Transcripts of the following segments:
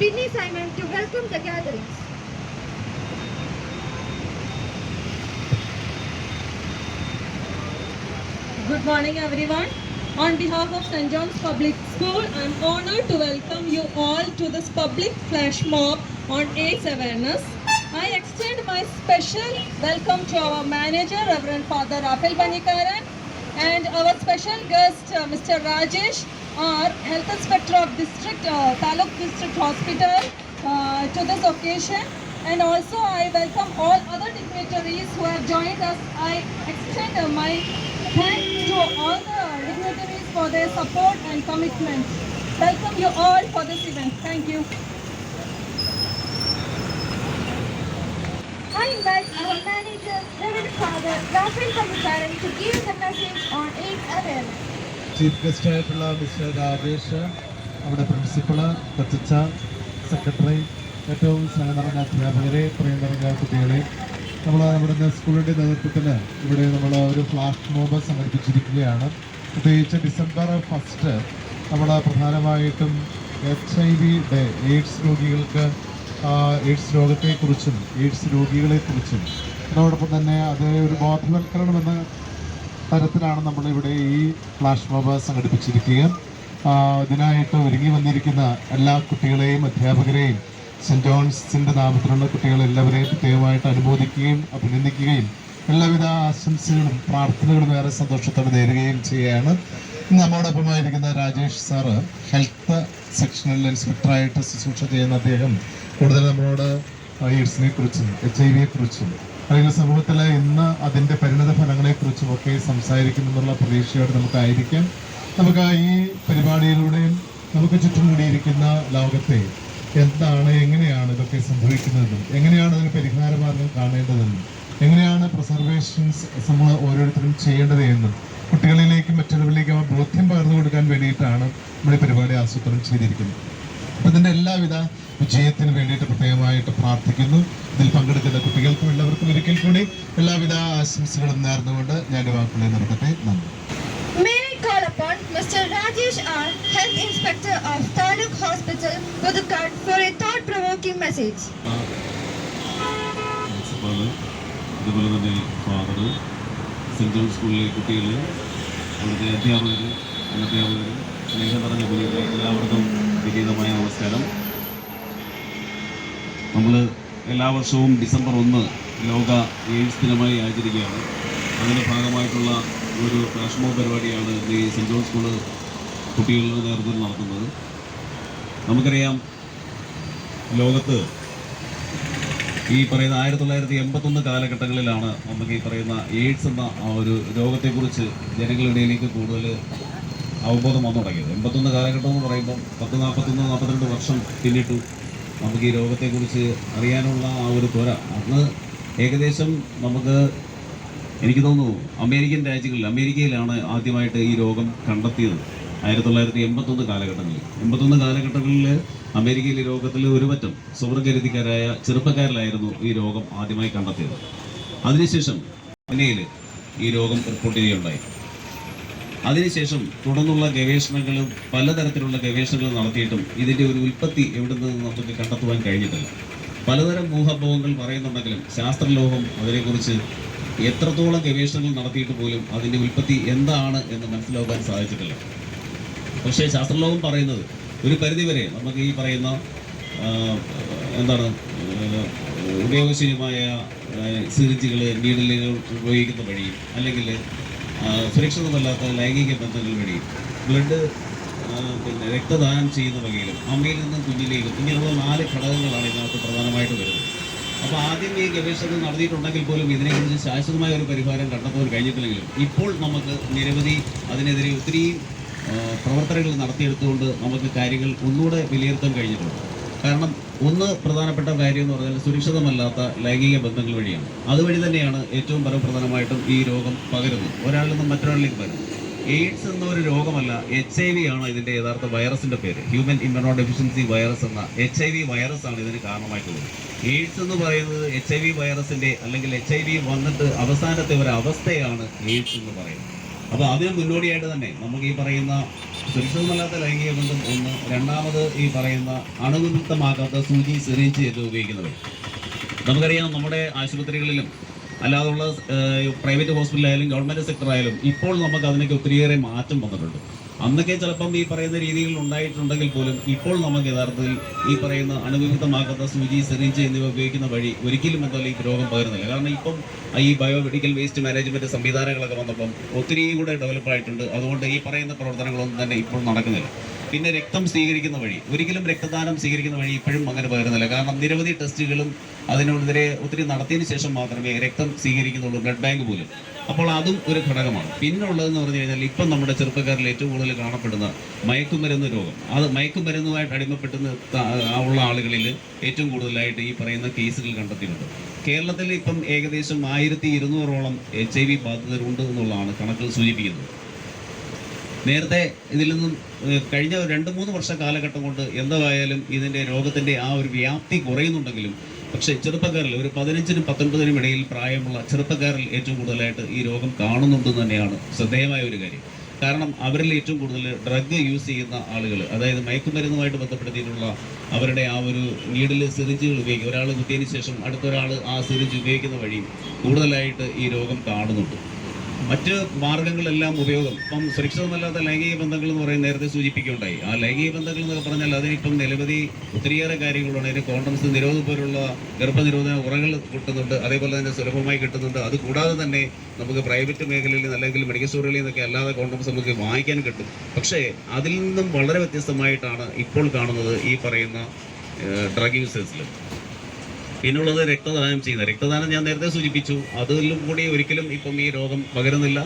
Binny Simon to welcome the gatherings. Good morning, everyone. On behalf of St. John's Public School, I am honored to welcome you all to this public flash mob on AIDS awareness. I extend my special welcome to our manager, Reverend Father Raphael Banikaran, and our special guest, Mr. Rajesh, our health inspector of Taluk District Hospital, to this occasion. And also I welcome all other dignitaries who have joined us. I extend my thanks to all the dignitaries for their support and commitment. Welcome you all for this event. Thank you. I invite our manager, Reverend Father Raphael Banikaran, to give the message on AIDS awareness. Chief guest ആയിട്ടുള്ള mister Rajesh, നമ്മുടെ principal, കൊച്ചച്ച, secretary, ഏറ്റവും സ്നേഹം നിറഞ്ഞ അധ്യാപകരെ, പ്രിയം നിറഞ്ഞ കുട്ടികളെ, നമ്മുടെ സ്കൂളിൻ്റെ നേതൃത്വത്തിൽ ഇവിടെ നമ്മൾ ഒരു ഫ്ലാഷ് മോബ് സംഘടിപ്പിച്ചിരിക്കുകയാണ്. പ്രത്യേകിച്ച് ഡിസംബർ 1 നമ്മൾ പ്രധാനമായിട്ടും HIV ഡേ, എയ്ഡ്സ് രോഗികൾക്ക് എയ്ഡ്സ് രോഗത്തെക്കുറിച്ചും എയ്ഡ്സ് രോഗികളെക്കുറിച്ചും അതോടൊപ്പം തന്നെ അത് ഒരു ബോധവൽക്കരണം എന്ന തരത്തിലാണ് നമ്മളിവിടെ ഈ ഫ്ലാഷ് മോബ് സംഘടിപ്പിച്ചിരിക്കുക. ഇതിനായിട്ട് ഒരുങ്ങി വന്നിരിക്കുന്ന എല്ലാ കുട്ടികളെയും അധ്യാപകരെയും സെൻറ്റ് ജോൺസിൻ്റെ നാമത്തിലുള്ള കുട്ടികളെല്ലാവരെയും പ്രത്യേകമായിട്ട് അനുമോദിക്കുകയും അഭിനന്ദിക്കുകയും എല്ലാവിധ ആശംസകളും പ്രാർത്ഥനകളും ഏറെ സന്തോഷത്തോടെ നേരുകയും ചെയ്യുകയാണ്. നമ്മോടൊപ്പമായിരിക്കുന്ന രാജേഷ് സാറ് ഹെൽത്ത് സെക്ഷനിൽ ഇൻസ്പെക്ടറായിട്ട് ശുശ്രൂഷ ചെയ്യുന്ന അദ്ദേഹം കൂടുതൽ നമ്മളോട് എയ്ഡ്സിനെ കുറിച്ചും HIV കുറിച്ചും അല്ലെങ്കിൽ സമൂഹത്തിൽ ഇന്ന് അതിൻ്റെ പരിണത ഫലങ്ങളെക്കുറിച്ചും ഒക്കെ സംസാരിക്കുമെന്നുള്ള പ്രതീക്ഷയോടെ നമുക്കായിരിക്കാം. നമുക്ക് ഈ പരിപാടിയിലൂടെയും നമുക്ക് ചുറ്റും കൂടിയിരിക്കുന്ന ലോകത്തെ എന്താണ്, എങ്ങനെയാണ് ഇതൊക്കെ സംഭവിക്കുന്നതെന്നും എങ്ങനെയാണ് അതിന് പരിഹാരമാർഗം കാണേണ്ടതെന്നും എങ്ങനെയാണ് പ്രിസർവേഷൻസ് നമ്മൾ ഓരോരുത്തരും ചെയ്യേണ്ടത് എന്നും കുട്ടികളിലേക്കും മറ്റുള്ളവരിലേക്കും ആ ബോധ്യം പകർന്നു കൊടുക്കാൻ വേണ്ടിയിട്ടാണ് നമ്മൾ ഈ പരിപാടി ആസൂത്രണം ചെയ്തിരിക്കുന്നത്. അപ്പം ഇതിൻ്റെ എല്ലാവിധ വിജയത്തിന് വേണ്ടിയിട്ട് പ്രത്യേകമായിട്ട് പ്രാർത്ഥിക്കുന്നു. ഇതിൽ പങ്കെടുക്കുന്ന കുട്ടികൾക്കും എല്ലാവർക്കും ഒരിക്കൽ കൂടി എല്ലാവിധ ആശംസകളും നേർന്നുകൊണ്ട് ഞാൻ വാക്കുകളെ നിർത്തട്ടെ. നന്ദി. May I call upon Mr. Rajesh R, Health Inspector of Taluk Hospital, Pudukkad, for a thought-provoking message. അതുപോലെ തന്നെ ഫാദർ, സെൻറ്റ് ജോൺ സ്കൂളിലെ കുട്ടികൾ, അവിടുത്തെ അധ്യാപകർ, അനധ്യാപകർ, സ്നേഹം നിറഞ്ഞ കുട്ടികൾ, എല്ലാവർക്കും വിനീതമായ നമസ്കാരം. നമ്മൾ എല്ലാ വർഷവും ഡിസംബർ 1 ലോക എയ്ഡ്സ് ദിനമായി ആചരിക്കുകയാണ്. അതിൻ്റെ ഭാഗമായിട്ടുള്ള ഒരു ഫ്ലാഷ് മോബ് പരിപാടിയാണ് ഈ സെൻറ്റ് ജോൺ സ്കൂള് കുട്ടികളുടെ നേതൃത്വത്തിൽ നടത്തുന്നത്. നമുക്കറിയാം, ലോകത്ത് ഈ പറയുന്ന 1981 കാലഘട്ടങ്ങളിലാണ് നമുക്ക് ഈ പറയുന്ന എയ്ഡ്സ് എന്ന ആ ഒരു രോഗത്തെക്കുറിച്ച് ജനങ്ങളിടയിലേക്ക് കൂടുതൽ അവബോധം വന്നു തുടങ്ങിയത്. 81 കാലഘട്ടം എന്ന് പറയുമ്പം 41-42 വർഷം പിന്നിട്ടു നമുക്ക് ഈ രോഗത്തെക്കുറിച്ച് അറിയാനുള്ള ആ ഒരു ത്വര. അന്ന് ഏകദേശം നമുക്ക്, എനിക്ക് തോന്നുന്നു, അമേരിക്കയിലാണ് ആദ്യമായിട്ട് ഈ രോഗം കണ്ടെത്തിയത്. 1981 കാലഘട്ടങ്ങളിൽ. 81 കാലഘട്ടങ്ങളിൽ അമേരിക്കയിൽ ഈ രോഗത്തിൽ ഒരുപറ്റം സുവർഗരതിക്കാരായ ചെറുപ്പക്കാരിലായിരുന്നു ഈ രോഗം ആദ്യമായി കണ്ടെത്തിയത്. അതിനുശേഷം ചെന്നൈയിൽ ഈ രോഗം റിപ്പോർട്ട് ചെയ്യുകയുണ്ടായി. അതിനുശേഷം തുടർന്നുള്ള ഗവേഷണങ്ങളും പലതരത്തിലുള്ള ഗവേഷണങ്ങൾ നടത്തിയിട്ടും ഇതിൻ്റെ ഒരു ഉൽപ്പത്തി എവിടെ നിന്ന് നമുക്ക് കണ്ടെത്തുവാൻ കഴിഞ്ഞിട്ടില്ല. പലതരം ഊഹാപോഹങ്ങൾ പറയുന്നുണ്ടെങ്കിലും ശാസ്ത്രലോകം അതിനെക്കുറിച്ച് എത്രത്തോളം ഗവേഷണങ്ങൾ നടത്തിയിട്ട് പോലും അതിൻ്റെ ഉൽപ്പത്തി എന്താണ് എന്ന് മനസ്സിലാക്കാൻ സാധിച്ചിട്ടില്ല. പക്ഷേ ശാസ്ത്രലോകം പറയുന്നത് ഒരു പരിധിവരെ നമുക്ക് ഈ പറയുന്ന ഉപയോഗശൂന്യമായ സിറിഞ്ചുകൾ, നീഡലുകൾ ഉപയോഗിക്കുന്ന വഴിയും അല്ലെങ്കിൽ സുരക്ഷിതമല്ലാത്ത ലൈംഗിക ബന്ധങ്ങൾ വഴിയും ബ്ലഡ് രക്തദാനം ചെയ്യുന്ന വകയിലും അമ്മയിൽ നിന്നും കുഞ്ഞിലേക്കും ഇങ്ങനെയുള്ള 4 ഘടകങ്ങളാണ് ഇതിനകത്ത് പ്രധാനമായിട്ട് വരുന്നത്. അപ്പോൾ ആദ്യം ഈ ഗവേഷണങ്ങൾ നടത്തിയിട്ടുണ്ടെങ്കിൽ പോലും ഇതിനെക്കുറിച്ച് ശാശ്വതമായ ഒരു പരിഹാരം കണ്ടെത്താൻ കഴിഞ്ഞിട്ടില്ലെങ്കിലും ഇപ്പോൾ നമുക്ക് നിരവധി അതിനെതിരെ ഒത്തിരി പ്രവർത്തനങ്ങൾ നടത്തിയെടുത്തുകൊണ്ട് നമുക്ക് കാര്യങ്ങൾ ഒന്നുകൂടെ വിലയിരുത്താൻ കഴിഞ്ഞിട്ടുണ്ട്. കാരണം ഒന്ന് പ്രധാനപ്പെട്ട കാര്യം എന്ന് പറഞ്ഞാൽ സുരക്ഷിതമല്ലാത്ത ലൈംഗിക ബന്ധങ്ങൾ വഴിയാണ്. അതുവഴി തന്നെയാണ് ഏറ്റവും പരമപ്രധാനമായിട്ടും ഈ രോഗം പകരുന്നത്, ഒരാളിൽ നിന്നും മറ്റൊരാളിലേക്ക് പകരുന്നത്. എയ്ഡ്സ് എന്ന ഒരു രോഗമല്ല, HIV ആണ് ഇതിൻ്റെ യഥാർത്ഥ വൈറസിൻ്റെ പേര്. ഹ്യൂമൻ ഇമ്മ്യൂണോ ഡെഫിഷ്യൻസി വൈറസ് എന്ന HIV വൈറസ് ആണ് ഇതിന് കാരണമായിട്ടുള്ളത്. എയ്ഡ്സ് എന്ന് പറയുന്നത് HIV വൈറസിൻ്റെ അല്ലെങ്കിൽ HIV വന്നിട്ട് അവസാനത്തെ ഒരു അവസ്ഥയാണ് എയ്ഡ്സ് എന്ന് പറയുന്നത്. അപ്പോൾ അതിന് മുന്നോടിയായിട്ട് തന്നെ നമുക്ക് ഈ പറയുന്ന സുരക്ഷിതമല്ലാത്ത ലൈംഗിക ബന്ധം ഒന്ന്, രണ്ടാമത് ഈ പറയുന്ന അണുവിമുക്തമാക്കാത്ത സൂചി സിറിഞ്ച് എന്ന് ഉപയോഗിക്കുന്നത്. നമുക്കറിയാം നമ്മുടെ ആശുപത്രികളിലും അല്ലാതുള്ള പ്രൈവറ്റ് ഹോസ്പിറ്റലായാലും ഗവൺമെൻറ് സെക്ടറായാലും ഇപ്പോൾ നമുക്ക് അതിനൊക്കെ ഒത്തിരിയേറെ മാറ്റം വന്നിട്ടുണ്ട്. അന്നൊക്കെ ചിലപ്പം ഈ പറയുന്ന രീതികൾ ഉണ്ടായിട്ടുണ്ടെങ്കിൽ പോലും ഇപ്പോൾ നമുക്ക് യഥാർത്ഥത്തിൽ ഈ പറയുന്ന അണുവിമുക്തമാക്കാത്ത സൂചി സിറിഞ്ച് എന്നിവ ഉപയോഗിക്കുന്ന വഴി ഒരിക്കലും എന്തായാലും ഈ രോഗം പകരുന്നില്ല. കാരണം ഇപ്പം ഈ ബയോമെഡിക്കൽ വേസ്റ്റ് മാനേജ്മെൻറ്റ് സംവിധാനങ്ങളൊക്കെ വന്നപ്പം ഒത്തിരിയും കൂടെ ഡെവലപ്പായിട്ടുണ്ട്. അതുകൊണ്ട് ഈ പറയുന്ന പ്രവർത്തനങ്ങളൊന്നും തന്നെ ഇപ്പോൾ നടക്കുന്നില്ല. പിന്നെ രക്തം സ്വീകരിക്കുന്ന വഴി, ഒരിക്കലും രക്തദാനം സ്വീകരിക്കുന്ന വഴി ഇപ്പോഴും അങ്ങനെ പകരുന്നില്ല. കാരണം നിരവധി ടെസ്റ്റുകളും അതിനെതിരെ ഒത്തിരി നടത്തിയതിന് ശേഷം മാത്രമേ രക്തം സ്വീകരിക്കുന്നുള്ളൂ, ബ്ലഡ് ബാങ്ക് പോലും. അപ്പോൾ അതും ഒരു ഘടകമാണ്. പിന്നുള്ളതെന്ന് പറഞ്ഞു കഴിഞ്ഞാൽ ഇപ്പം നമ്മുടെ ചെറുപ്പക്കാരിൽ ഏറ്റവും കൂടുതൽ കാണപ്പെടുന്ന മയക്കുമരുന്ന് രോഗം, അത് മയക്കുമരുന്നുമായിട്ട് അടിമപ്പെട്ടുന്ന ഉള്ള ആളുകളിൽ ഏറ്റവും കൂടുതലായിട്ട് ഈ പറയുന്ന കേസുകൾ കണ്ടെത്തിയിട്ടുണ്ട്. കേരളത്തിൽ ഇപ്പം ഏകദേശം 1200ഓളം HIV ബാധിതരുണ്ട് എന്നുള്ളതാണ് കണക്കുകൾ സൂചിപ്പിക്കുന്നത്. നേരത്തെ ഇതിൽ നിന്നും കഴിഞ്ഞ 2-3 വർഷ കാലഘട്ടം കൊണ്ട് എന്തായാലും ഇതിൻ്റെ രോഗത്തിൻ്റെ ആ ഒരു വ്യാപ്തി കുറയുന്നുണ്ടെങ്കിലും പക്ഷേ ചെറുപ്പക്കാരിൽ ഒരു 15-നും 19-നും ഇടയിൽ പ്രായമുള്ള ചെറുപ്പക്കാരിൽ ഏറ്റവും കൂടുതലായിട്ട് ഈ രോഗം കാണുന്നുണ്ടെന്ന് തന്നെയാണ് ശ്രദ്ധേയമായ ഒരു കാര്യം. കാരണം അവരിൽ ഏറ്റവും കൂടുതൽ ഡ്രഗ് യൂസ് ചെയ്യുന്ന ആളുകൾ, അതായത് മയക്കുമരുന്നുമായിട്ട് ബന്ധപ്പെടുത്തിയിട്ടുള്ള അവരുടെ ആ ഒരു നീഡിൽ സിറിഞ്ചുകൾ ഉപയോഗിക്കുക, ഒരാൾ കുത്തിയതിന് ശേഷം അടുത്തൊരാൾ ആ സിറിഞ്ച് ഉപയോഗിക്കുന്ന വഴി കൂടുതലായിട്ട് ഈ രോഗം കാണുന്നുണ്ട്. മറ്റ് മാർഗങ്ങളെല്ലാം ഉപയോഗം, ഇപ്പം സുരക്ഷിതമല്ലാത്ത ലൈംഗിക ബന്ധങ്ങൾ എന്ന് പറയുന്നത് നേരത്തെ സൂചിപ്പിക്കുകയുണ്ടായി. ആ ലൈംഗിക ബന്ധങ്ങൾ എന്നൊക്കെ പറഞ്ഞാൽ അതിനിപ്പം നിരവധി ഒത്തിരിയേറെ കാര്യങ്ങളുണ്ട്. അതിന് കോണ്ടംസ് നിരോധനം പോലുള്ള ഗർഭനിരോധന ഉറകൾ കിട്ടുന്നുണ്ട്, അതേപോലെ തന്നെ സുലഭമായി കിട്ടുന്നുണ്ട്. അത് കൂടാതെ തന്നെ നമുക്ക് പ്രൈവറ്റ് മേഖലയിൽ അല്ലെങ്കിൽ മെഡിക്കൽ സ്റ്റോറുകളിൽ നിന്നൊക്കെ അല്ലാതെ കോണ്ടംസ് നമുക്ക് വാങ്ങിക്കാൻ കിട്ടും. പക്ഷേ അതിൽ നിന്നും വളരെ വ്യത്യസ്തമായിട്ടാണ് ഇപ്പോൾ കാണുന്നത് ഈ പറയുന്ന ഡ്രഗ് യൂസേഴ്സിൽ. പിന്നുള്ളത് രക്തദാനം ചെയ്യുന്നത്. രക്തദാനം ഞാൻ നേരത്തെ സൂചിപ്പിച്ചു, അതിലും കൂടി ഒരിക്കലും ഇപ്പം ഈ രോഗം പകരുന്നില്ല.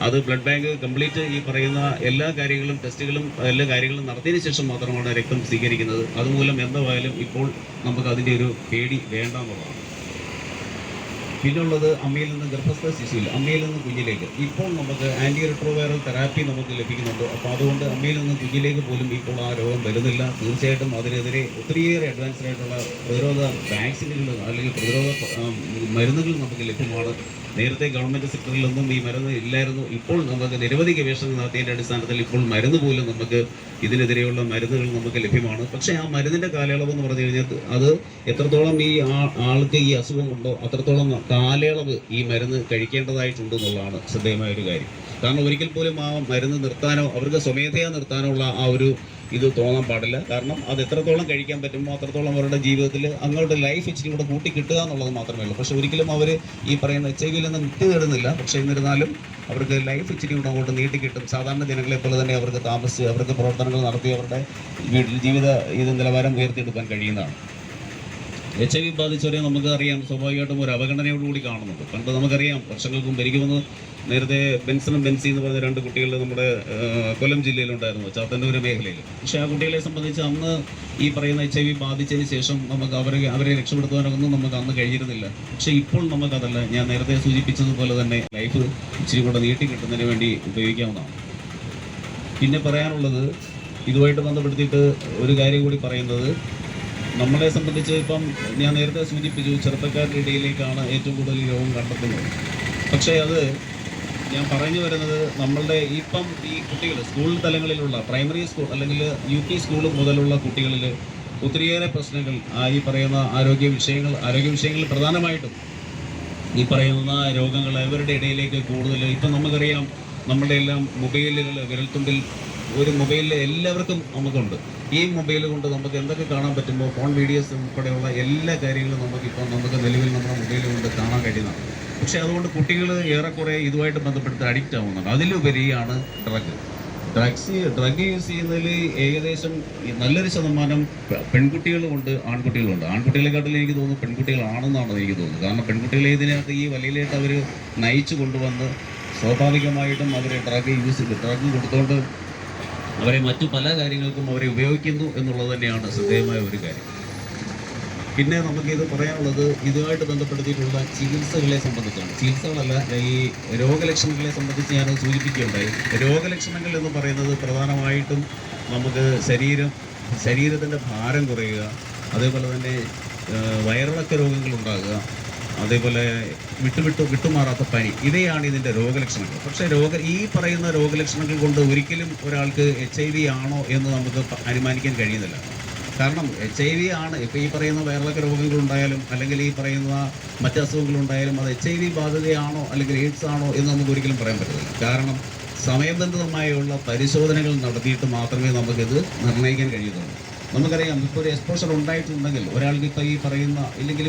അത് ബ്ലഡ് ബാങ്ക് കംപ്ലീറ്റ് ഈ പറയുന്ന എല്ലാ കാര്യങ്ങളും ടെസ്റ്റുകളും എല്ലാ കാര്യങ്ങളും നടത്തിയതിനു ശേഷം മാത്രമാണ് രക്തം സ്വീകരിക്കുന്നത്. അതുമൂലം എന്തായാലും ഇപ്പോൾ നമുക്ക് അതിൻ്റെ ഒരു പേടി വേണ്ട എന്നുള്ളതാണ്. പിന്നുള്ളത് അമ്മയിൽ നിന്ന് ഗർഭസ്ഥ ശിശുവിൽ, അമ്മയിൽ നിന്ന് കുഞ്ഞിലേക്ക് ഇപ്പോൾ നമുക്ക് ആൻറ്റി റിട്രോവൈറൽ തെറാപ്പി നമുക്ക് ലഭിക്കുന്നുണ്ട്. അപ്പോൾ അതുകൊണ്ട് അമ്മയിൽ നിന്ന് കുഞ്ഞിലേക്ക് പോലും ഇപ്പോൾ ആ രോഗം വരുന്നില്ല. തീർച്ചയായിട്ടും അതിനെതിരെ ഒത്തിരിയേറെ അഡ്വാൻസ്ഡ് ആയിട്ടുള്ള പ്രതിരോധ വാക്സിനുകൾ അല്ലെങ്കിൽ പ്രതിരോധ മരുന്നുകൾ നമുക്ക് ലഭ്യമാണ്. നേരത്തെ ഗവൺമെൻറ് സെക്ടറിലൊന്നും ഈ മരുന്ന് ഇല്ലായിരുന്നു. ഇപ്പോൾ നമുക്ക് നിരവധി ഗവേഷണങ്ങൾ നടത്തിയതിൻ്റെ അടിസ്ഥാനത്തിൽ ഇപ്പോൾ മരുന്ന് പോലും നമുക്ക് ഇതിനെതിരെയുള്ള മരുന്നുകൾ നമുക്ക് ലഭ്യമാണ്. പക്ഷേ ആ മരുന്നിൻ്റെ കാലയളവ് എന്ന് പറഞ്ഞു കഴിഞ്ഞാൽ അത് എത്രത്തോളം ഈ ആൾക്ക് ഈ അസുഖം ഉണ്ടോ അത്രത്തോളം കാലയളവ് ഈ മരുന്ന് കഴിക്കേണ്ടതായിട്ടുണ്ടെന്നുള്ളതാണ് ശ്രദ്ധേയമായ ഒരു കാര്യം. കാരണം ഒരിക്കൽ പോലും ആ മരുന്ന് നിർത്താനോ അവർക്ക് സ്വമേധയാ നിർത്താനോ ഉള്ള ആ ഒരു ഇത് തോന്നാൻ പാടില്ല. കാരണം അത് എത്രത്തോളം കഴിക്കാൻ പറ്റുമോ അത്രത്തോളം അവരുടെ ജീവിതത്തിൽ അങ്ങോട്ട് ലൈഫ് ഇച്ചിരി കൂടെ കൂട്ടി കിട്ടുക എന്നുള്ളത് മാത്രമേ ഉള്ളൂ. പക്ഷേ ഒരിക്കലും അവർ ഈ പറയുന്ന HIV നിന്ന് മുക്തി നേടുന്നില്ല. പക്ഷേ എന്നിരുന്നാലും അവർക്ക് ലൈഫ് ഇച്ചിരി കൂടെ അങ്ങോട്ട് നീട്ടി കിട്ടും. സാധാരണ ജനങ്ങളെ പോലെ തന്നെ അവർക്ക് താമസിച്ച് അവർക്ക് പ്രവർത്തനങ്ങൾ നടത്തി അവരുടെ ജീവിത നിലവാരം ഉയർത്തിയെടുക്കാൻ കഴിയുന്നതാണ്. HIV ബാധിച്ചവരെ നമുക്ക് അറിയാം സ്വാഭാവികമായിട്ടും ഒരു അവഗണനയോടുകൂടി കാണുന്നുണ്ട്. പണ്ട് നമുക്കറിയാം വർഷങ്ങൾക്ക് മുമ്പ് എനിക്ക് വന്ന് നേരത്തെ ബെൻസണും ബെൻസി എന്ന് പറഞ്ഞ 2 കുട്ടികൾ നമ്മുടെ കൊല്ലം ജില്ലയിലുണ്ടായിരുന്നു, ചാത്തന്നൂർ മേഖലയിൽ. പക്ഷേ ആ കുട്ടികളെ സംബന്ധിച്ച് അന്ന് ഈ പറയുന്ന HIV ബാധിച്ചതിന് ശേഷം നമുക്ക് അവരെ രക്ഷപ്പെടുത്തുവാനൊന്നും നമുക്ക് അന്ന് കഴിഞ്ഞിരുന്നില്ല. പക്ഷേ ഇപ്പോൾ നമുക്കതല്ല, ഞാൻ നേരത്തെ സൂചിപ്പിച്ചതുപോലെ തന്നെ ലൈഫ് ഇച്ചിരി കൂടെ നീട്ടി കിട്ടുന്നതിന് വേണ്ടി ഉപയോഗിക്കാവുന്നതാണ്. പിന്നെ പറയാനുള്ളത് ഇതുമായിട്ട് ബന്ധപ്പെടുത്തിയിട്ട് ഒരു കാര്യം കൂടി പറയുന്നത്, നമ്മളെ സംബന്ധിച്ച് ഇപ്പം ഞാൻ നേരത്തെ സൂചിപ്പിച്ചു ചെറുപ്പക്കാരുടെ ഇടയിലേക്കാണ് ഏറ്റവും കൂടുതൽ രോഗം കണ്ടെത്തുന്നത്. പക്ഷേ അത് ഞാൻ പറഞ്ഞു വരുന്നത് നമ്മളുടെ ഇപ്പം ഈ കുട്ടികൾ സ്കൂൾ തലങ്ങളിലുള്ള പ്രൈമറി സ്കൂൾ അല്ലെങ്കിൽ UP സ്കൂൾ മുതലുള്ള കുട്ടികളിൽ ഒത്തിരിയേറെ പ്രശ്നങ്ങൾ ഈ പറയുന്ന ആരോഗ്യ വിഷയങ്ങൾ പ്രധാനമായിട്ടും ഈ പറയുന്ന രോഗങ്ങൾ അവരുടെ ഇടയിലേക്ക് കൂടുതൽ ഇപ്പം നമുക്കറിയാം. നമ്മളുടെ എല്ലാം മൊബൈലുകൾ വിരൽത്തുമ്പിൽ ഒരു മൊബൈലിൽ എല്ലാവർക്കും നമുക്കുണ്ട്. ഈ മൊബൈൽ കൊണ്ട് നമുക്ക് എന്തൊക്കെ കാണാൻ പറ്റുമ്പോൾ ഫോൺ വീഡിയോസ് ഉൾപ്പെടെയുള്ള എല്ലാ കാര്യങ്ങളും നമുക്ക് നിലവിൽ നമ്മുടെ മൊബൈൽ കൊണ്ട് കാണാൻ കഴിയുന്നതാണ്. പക്ഷേ അതുകൊണ്ട് കുട്ടികൾ ഏറെക്കുറെ ഇതുമായിട്ട് ബന്ധപ്പെട്ട് അഡിക്റ്റ് ആവുന്നുണ്ട്. അതിലുപരിയാണ് ഡ്രഗ് യൂസ് ചെയ്യുന്നതിൽ ഏകദേശം നല്ലൊരു ശതമാനം പെൺകുട്ടികളുമുണ്ട് ആൺകുട്ടികളുമുണ്ട്. ആൺകുട്ടികളെക്കാട്ടിൽ എനിക്ക് തോന്നുന്നു പെൺകുട്ടികളാണെന്നാണ് എനിക്ക് തോന്നുന്നത്. കാരണം പെൺകുട്ടികളെ ഇതിനകത്ത് ഈ വലയിലേക്ക് അവർ നയിച്ചു കൊണ്ടുവന്ന് സ്വാഭാവികമായിട്ടും അവർ ഡ്രഗ് കൊടുത്തുകൊണ്ട് അവരെ മറ്റു പല കാര്യങ്ങൾക്കും അവരെ ഉപയോഗിക്കുന്നു എന്നുള്ളത് തന്നെയാണ് ശ്രദ്ധേയമായ ഒരു കാര്യം. പിന്നെ നമുക്കിത് പറയാനുള്ളത് ഇതുമായിട്ട് ബന്ധപ്പെടുത്തിയിട്ടുള്ള ചികിത്സകളെ സംബന്ധിച്ചാണ്. ചികിത്സകളല്ല, ഈ രോഗലക്ഷണങ്ങളെ സംബന്ധിച്ച് ഞാൻ സൂചിപ്പിക്കുകയുണ്ടായി. രോഗലക്ഷണങ്ങൾ എന്ന് പറയുന്നത് പ്രധാനമായിട്ടും നമുക്ക് ശരീരത്തിൻ്റെ ഭാരം കുറയുക, അതേപോലെ തന്നെ വയറിളക്ക രോഗങ്ങൾ ഉണ്ടാകുക, അതേപോലെ വിട്ടുമാറാത്ത പനി, ഇവയാണ് ഇതിൻ്റെ രോഗലക്ഷണങ്ങൾ. പക്ഷേ ഈ പറയുന്ന രോഗലക്ഷണങ്ങൾ കൊണ്ട് ഒരിക്കലും ഒരാൾക്ക് HIV ആണോ എന്ന് നമുക്ക് അനുമാനിക്കാൻ കഴിയുന്നില്ല. കാരണം HIV ആണ്, ഇപ്പോൾ ഈ പറയുന്ന വയറിളക്ക രോഗങ്ങളുണ്ടായാലും അല്ലെങ്കിൽ ഈ പറയുന്ന മറ്റ് അസുഖങ്ങളുണ്ടായാലും അത് HIV ബാധിതയാണോ അല്ലെങ്കിൽ എയ്ഡ്സ് ആണോ എന്ന് നമുക്ക് ഒരിക്കലും പറയാൻ പറ്റില്ല. കാരണം സമയബന്ധിതമായുള്ള പരിശോധനകൾ നടത്തിയിട്ട് മാത്രമേ നമുക്കിത് നിർണ്ണയിക്കാൻ കഴിയുള്ളൂ. നമുക്കറിയാം, ഇപ്പോൾ ഒരു എക്സ്പോഷർ ഉണ്ടായിട്ടുണ്ടെങ്കിൽ ഒരാൾക്ക് ഇപ്പോൾ ഈ പറയുന്ന ഇല്ലെങ്കിൽ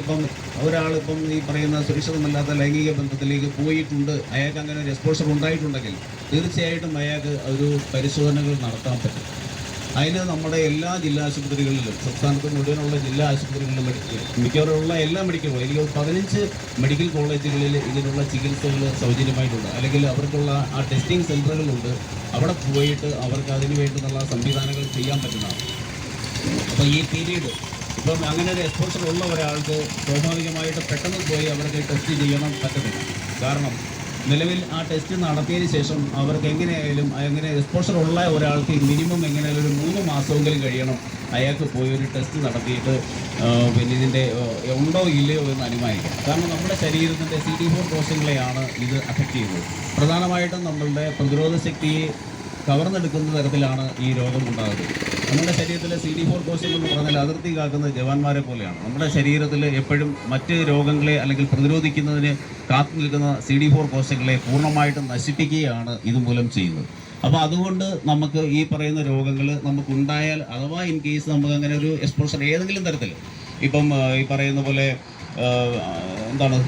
ഒരാളിപ്പം ഈ പറയുന്ന സുരക്ഷിതമല്ലാത്ത ലൈംഗിക ബന്ധത്തിലേക്ക് പോയിട്ടുണ്ട്, അയാൾക്ക് അങ്ങനെ ഒരു എക്സ്പോഷർ ഉണ്ടായിട്ടുണ്ടെങ്കിൽ തീർച്ചയായിട്ടും അയാൾക്ക് ഒരു പരിശോധനകൾ നടത്താൻ പറ്റും. അതിന് നമ്മുടെ എല്ലാ ജില്ലാ ആശുപത്രികളിലും, സംസ്ഥാനത്ത് മുഴുവനുള്ള ജില്ലാ ആശുപത്രികളിലും മിക്കവാറുള്ള എല്ലാ മെഡിക്കൽ കോളേജ് 15 മെഡിക്കൽ കോളേജുകളിൽ ഇതിനുള്ള ചികിത്സകൾ സൗജന്യമായിട്ടുണ്ട്. അല്ലെങ്കിൽ അവർക്കുള്ള ആ ടെസ്റ്റിംഗ് സെൻ്ററുകളുണ്ട്. അവിടെ പോയിട്ട് അവർക്ക് അതിന് വേണ്ടുന്നുള്ള സംവിധാനങ്ങൾ ചെയ്യാൻ പറ്റുന്നതാണ്. അപ്പോൾ ഈ പീരീഡ് ഇപ്പം അങ്ങനെ ഒരു എക്സ്പോഷർ ഉള്ള ഒരാൾക്ക് സ്വാഭാവികമായിട്ട് പെട്ടെന്ന് പോയി അവർക്ക് ടെസ്റ്റ് ചെയ്യണം പറ്റത്തില്ല. കാരണം നിലവിൽ ആ ടെസ്റ്റ് നടത്തിയതിന് ശേഷം അവർക്ക് എങ്ങനെയായാലും അങ്ങനെ എക്സ്പോഷർ ഉള്ള ഒരാൾക്ക് മിനിമം എങ്ങനെയായാലും ഒരു 3 മാസമെങ്കിലും കഴിയണം അയാൾക്ക് പോയി ഒരു ടെസ്റ്റ് നടത്തിയിട്ട് പിന്നെ ഇതിൻ്റെ ഉണ്ടോ ഇല്ലയോ എന്ന് അനുമാനിക്കാം. കാരണം നമ്മുടെ ശരീരത്തിൻ്റെ CD4 കോശങ്ങളെയാണ് ഇത് അഫക്റ്റ് ചെയ്യുന്നത്. പ്രധാനമായിട്ടും നമ്മളുടെ പ്രതിരോധ ശക്തിയെ കവർന്നെടുക്കുന്ന തരത്തിലാണ് ഈ രോഗം ഉണ്ടാകുന്നത്. നമ്മുടെ ശരീരത്തിലെ CD4 കോശങ്ങൾ എന്ന് പറഞ്ഞാൽ അതിർത്തി കാക്കുന്ന ജവാന്മാരെ പോലെയാണ്. നമ്മുടെ ശരീരത്തിൽ എപ്പോഴും മറ്റ് രോഗങ്ങളെ അല്ലെങ്കിൽ പ്രതിരോധിക്കുന്നതിന് കാത്തു നിൽക്കുന്ന CD4 കോശങ്ങളെ പൂർണ്ണമായിട്ടും നശിപ്പിക്കുകയാണ് ഇതുമൂലം ചെയ്യുന്നത്. അപ്പോൾ അതുകൊണ്ട് നമുക്ക് ഈ പറയുന്ന രോഗങ്ങൾ നമുക്കുണ്ടായാൽ അഥവാ ഇൻ കേസ് നമുക്ക് അങ്ങനെ ഒരു എക്സ്പോഷർ ഏതെങ്കിലും തരത്തിൽ ഇപ്പം ഈ പറയുന്ന പോലെ എന്താണ്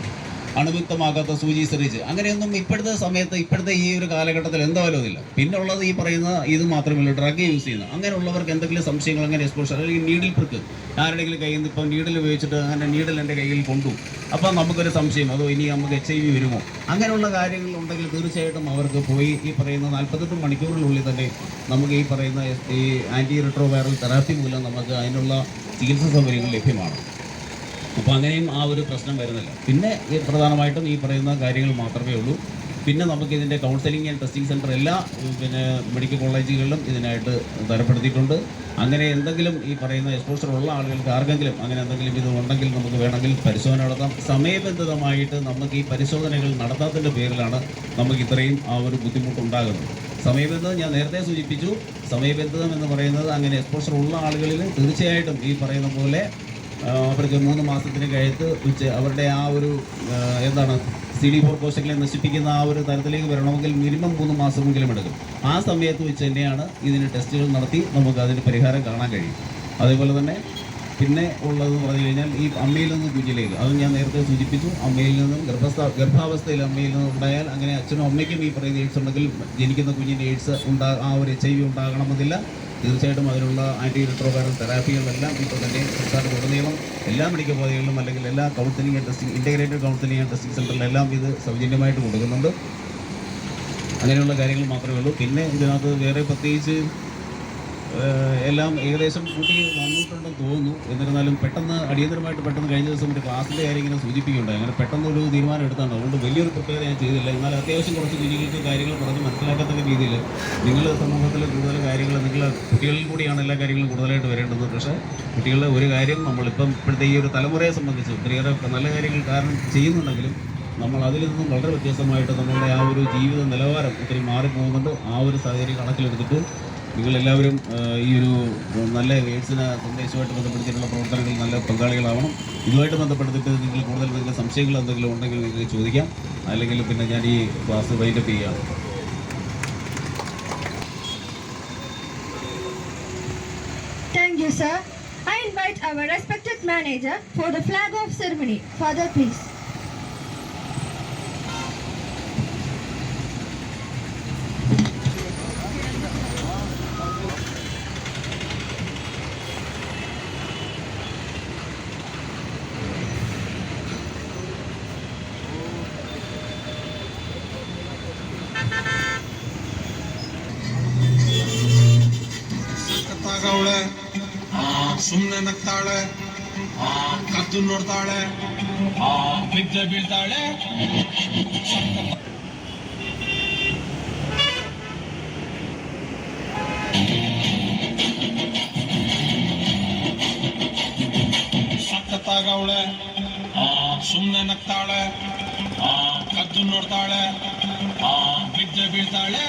അണുവിക്തമാകാത്ത സൂചി സിറിഞ്ച് അങ്ങനെയൊന്നും ഇപ്പോഴത്തെ ഈ ഒരു കാലഘട്ടത്തിൽ എന്തായാലും ഇല്ല. പിന്നെ ഉള്ളത് ഈ പറയുന്ന ഇത് മാത്രമല്ല, ഡ്രഗ് യൂസ് ചെയ്യുന്ന അങ്ങനെയുള്ളവർക്ക് എന്തെങ്കിലും സംശയങ്ങൾ അങ്ങനെ എക്സ്പോഷർ അല്ലെങ്കിൽ നീഡിൽ പ്രിക്ക് ആരുടെയെങ്കിലും കയ്യിൽ നിന്ന് ഇപ്പം നീഡിൽ ഉപയോഗിച്ചിട്ട് അങ്ങനെ നീഡിൽ എൻ്റെ കയ്യിൽ കൊണ്ടു, അപ്പം നമുക്കൊരു സംശയം അതോ ഇനി നമുക്ക് HIV വരുമോ, അങ്ങനെയുള്ള കാര്യങ്ങളുണ്ടെങ്കിൽ തീർച്ചയായിട്ടും അവർക്ക് പോയി ഈ പറയുന്ന 48 മണിക്കൂറിനുള്ളിൽ തന്നെ നമുക്ക് ഈ പറയുന്ന ഈ ആൻറ്റി റിട്രോവൈറൽ തെറാപ്പി മൂലം നമുക്ക് അതിനുള്ള ചികിത്സാ സൗകര്യങ്ങൾ ലഭ്യമാണ്. അപ്പോൾ അങ്ങനെയും ആ ഒരു പ്രശ്നം വരുന്നില്ല. പിന്നെ പ്രധാനമായിട്ടും ഈ പറയുന്ന കാര്യങ്ങൾ മാത്രമേ ഉള്ളൂ. പിന്നെ നമുക്കിതിൻ്റെ കൗൺസിലിംഗ് ആൻഡ് ടെസ്റ്റിംഗ് സെൻറ്റർ എല്ലാ മെഡിക്കൽ കോളേജുകളിലും ഇതിനായിട്ട് തരപ്പെടുത്തിയിട്ടുണ്ട്. അങ്ങനെ എന്തെങ്കിലും ഈ പറയുന്ന എക്സ്പോഷർ ഉള്ള ആളുകൾക്ക് ആർക്കെങ്കിലും അങ്ങനെ എന്തെങ്കിലും ഇത് ഉണ്ടെങ്കിൽ നമുക്ക് വേണമെങ്കിൽ പരിശോധന നടത്താം. സമയബന്ധിതമായിട്ട് നമുക്ക് ഈ പരിശോധനകൾ നടത്താത്തതിൻ്റെ പേരിലാണ് നമുക്ക് ഇത്രയും ആ ഒരു ബുദ്ധിമുട്ടുണ്ടാകുന്നത്. സമയബന്ധിതം ഞാൻ നേരത്തെ സൂചിപ്പിച്ചു. സമയബന്ധിതം എന്ന് പറയുന്നത് അങ്ങനെ എക്സ്പോഷർ ഉള്ള ആളുകളിൽ തീർച്ചയായിട്ടും ഈ പറയുന്ന പോലെ അവർക്ക് 3 മാസത്തിന് കഴിച്ച് അവരുടെ ആ ഒരു എന്താണ് CD4 കോശങ്ങളെ നശിപ്പിക്കുന്ന ആ ഒരു തരത്തിലേക്ക് വരണമെങ്കിൽ മിനിമം 3 മാസമെങ്കിലും എടുക്കും. ആ സമയത്ത് വെച്ച് തന്നെയാണ് ഇതിന് ടെസ്റ്റുകൾ നടത്തി നമുക്ക് അതിന് പരിഹാരം കാണാൻ കഴിയും. അതേപോലെ തന്നെ പിന്നെ ഉള്ളതെന്ന് പറഞ്ഞു കഴിഞ്ഞാൽ ഈ അമ്മയിൽ നിന്ന് കുഞ്ഞിലേക്ക്, അത് ഞാൻ നേരത്തെ സൂചിപ്പിച്ചു. അമ്മയിൽ നിന്നും ഗർഭാവസ്ഥയിൽ അമ്മയിൽ നിന്നും ഉണ്ടായാൽ അങ്ങനെ അച്ഛനും അമ്മയ്ക്കും ഈ പറയുന്ന എയ്ഡ്സ് ഉണ്ടെങ്കിൽ ജനിക്കുന്ന കുഞ്ഞിൻ്റെ എയ്ഡ്സ് ആ ഒരു HIV ഉണ്ടാകണമെന്നില്ല. തീർച്ചയായിട്ടും അതിനുള്ള ആൻറ്റി റിട്രോവൈറൽ തെറാപ്പികളെല്ലാം ഇപ്പോൾ തന്നെ സംസ്ഥാനത്തുടനീളം എല്ലാ മെഡിക്കൽ കോളേജുകളിലും അല്ലെങ്കിൽ എല്ലാ counselling and testing integrated counselling and testing സെൻ്ററിലെല്ലാം ഇത് സൗജന്യമായിട്ട് കൊടുക്കുന്നുണ്ട്. അങ്ങനെയുള്ള കാര്യങ്ങൾ മാത്രമേ ഉള്ളൂ. പിന്നെ ഇതിനകത്ത് വേറെ പ്രത്യേകിച്ച് എല്ലാം ഏകദേശം കൂട്ടി വന്നിട്ടുണ്ടെന്ന് തോന്നുന്നു. എന്നിരുന്നാലും അടിയന്തരമായിട്ട് കഴിഞ്ഞ ദിവസം ഒരു ക്ലാസ്സിൻ്റെ കാര്യം ഇങ്ങനെ സൂചിപ്പിക്കുകയുണ്ടായി. അങ്ങനെ പെട്ടെന്നൊരു തീരുമാനം എടുത്താണ്. അതുകൊണ്ട് വലിയൊരു പ്രത്യേകത ഞാൻ ചെയ്തില്ല. എന്നാൽ അത്യാവശ്യം കുറച്ച് കുഞ്ഞുങ്ങൾക്ക് കാര്യങ്ങൾ പറഞ്ഞ് മനസ്സിലാക്കത്തക്ക രീതിയിൽ നിങ്ങൾ സമൂഹത്തിൽ കൂടുതൽ കാര്യങ്ങൾ കുട്ടികളിൽ കൂടിയാണ് എല്ലാ കാര്യങ്ങളും കൂടുതലായിട്ട് വരേണ്ടത്. പക്ഷേ കുട്ടികളുടെ ഒരു കാര്യം നമ്മളിപ്പം ഇപ്പോഴത്തെ ഈ ഒരു തലമുറയെ സംബന്ധിച്ച് ഒത്തിരിയേറെ നല്ല കാര്യങ്ങൾ കാരണം ചെയ്യുന്നുണ്ടെങ്കിലും നമ്മൾ അതിൽ നിന്നും വളരെ വ്യത്യസ്തമായിട്ട് നമ്മളുടെ ആ ഒരു ജീവിത നിലവാരം ഒത്തിരി മാറിപ്പോകുന്നുണ്ട്. ആ ഒരു സാഹചര്യം കണക്കിലെടുത്തിട്ട് നിങ്ങളെല്ലാവരും ഈ ഒരു നല്ല എയ്ഡ്സിന് സന്ദേശമായിട്ട് ബന്ധപ്പെടുത്തിയിട്ടുള്ള പ്രവർത്തനങ്ങളിൽ നല്ല പങ്കാളികളാവണം. ഇതുമായിട്ട് ബന്ധപ്പെടുത്തിയിട്ട് കൂടുതൽ സംശയങ്ങൾ എന്തെങ്കിലും ഉണ്ടെങ്കിൽ നിങ്ങൾക്ക് ചോദിക്കാം. അല്ലെങ്കിൽ പിന്നെ ഞാൻ ഈ ക്ലാസ് വൈൻഡപ്പ് ചെയ്യാം. Thank you, sir. I invite our respected manager for the flag off ceremony. Father, please. ಸುಮ್ಮನೆ ನಗ್ತಾಳೆ, ಕದ್ದು ನೋಡ್ತಾಳೆ, ಬಿದ್ದೆ ಬೀಳ್ತಾಳೆ. ಸಖತ್ತಾಗವಳೆ, ಸುಮ್ಮನೆ ಸುಮ್ಮನೆ ನಗ್ತಾಳೆ ಕದ್ದು ನೋಡ್ತಾಳೆ ಬಿದ್ದೆ ಬೀಳ್ತಾಳೆ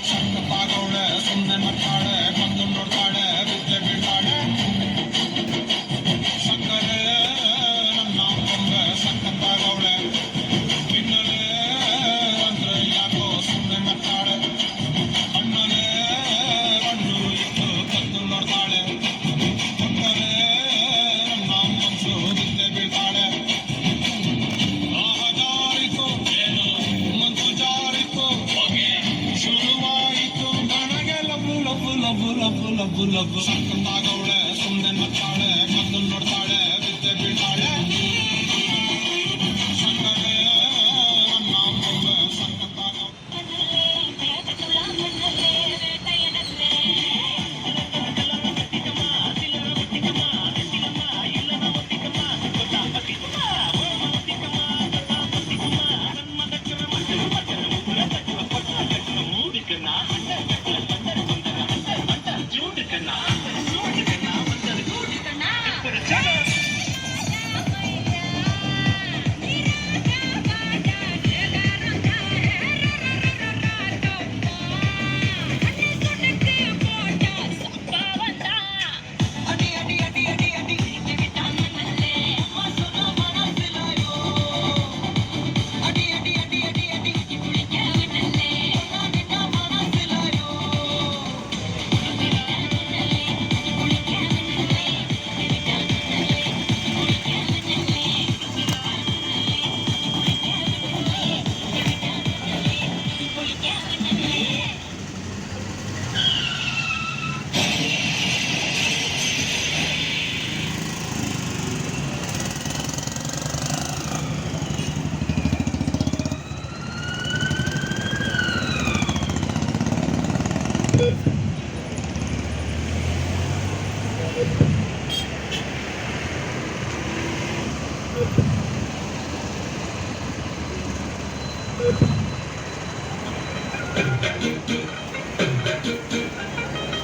ಸಕ್ಕತ್ತಾಗವಳೆ ಸುಮ್ಮನೆ ನಗ್ತಾಳೆ ಕದ್ದು ನೋಡ್ತಾಳೆ ಬಿದ್ದೆ ಬೀಳ್ತಾಳೆ ಸಕ್ಕರೆ ನನ್ನ ಕೊಂಬೆ ಸಕ್ಕತ್ತಾಗವಳೆ ಪಿನ್ನಲೆ ಅಂದ್ರೆ ಯಾಕೋ ಸುಮ್ಮನೆ ನಗ್ತಾಳೆ ಕಣ್ಣಲೆ ಕಣ್ಣು ಇಟ್ಟು ಕದ್ದು ನೋಡ್ತಾಳೆ ಸಕ್ಕರೆ ನನ್ನ ಮನಸ್ಸು ಬಿದ್ದೆ ಬೀಳ್ತಾಳೆ ಜಾರಿತು ಏನು ಮನಸ್ಸು ಜಾರಿತು ಶುರುವಾಯಿತು ನನಗೆ ಲಬ್ಬು ಲಬ್ಬು ಲಬ್ಬು ಲಬ್ಬು ಲಬ್ಬು ಲಬ್ಬು ಸಕ್ಕತ್ತಾಗವಳೆ ಸುಮ್ಮನೆ ನಗ್ತಾಳೆ ಕದ್ದು ನೋಡ್ತಾಳೆ ಬಿದ್ದೆ ಬೀಳ್ತಾಳೆ ಸಕ್ಕರೆ ನನ್ನ ಕೊಂಬೆ ಸಕ್ಕತ್ತಾಗವಳೆ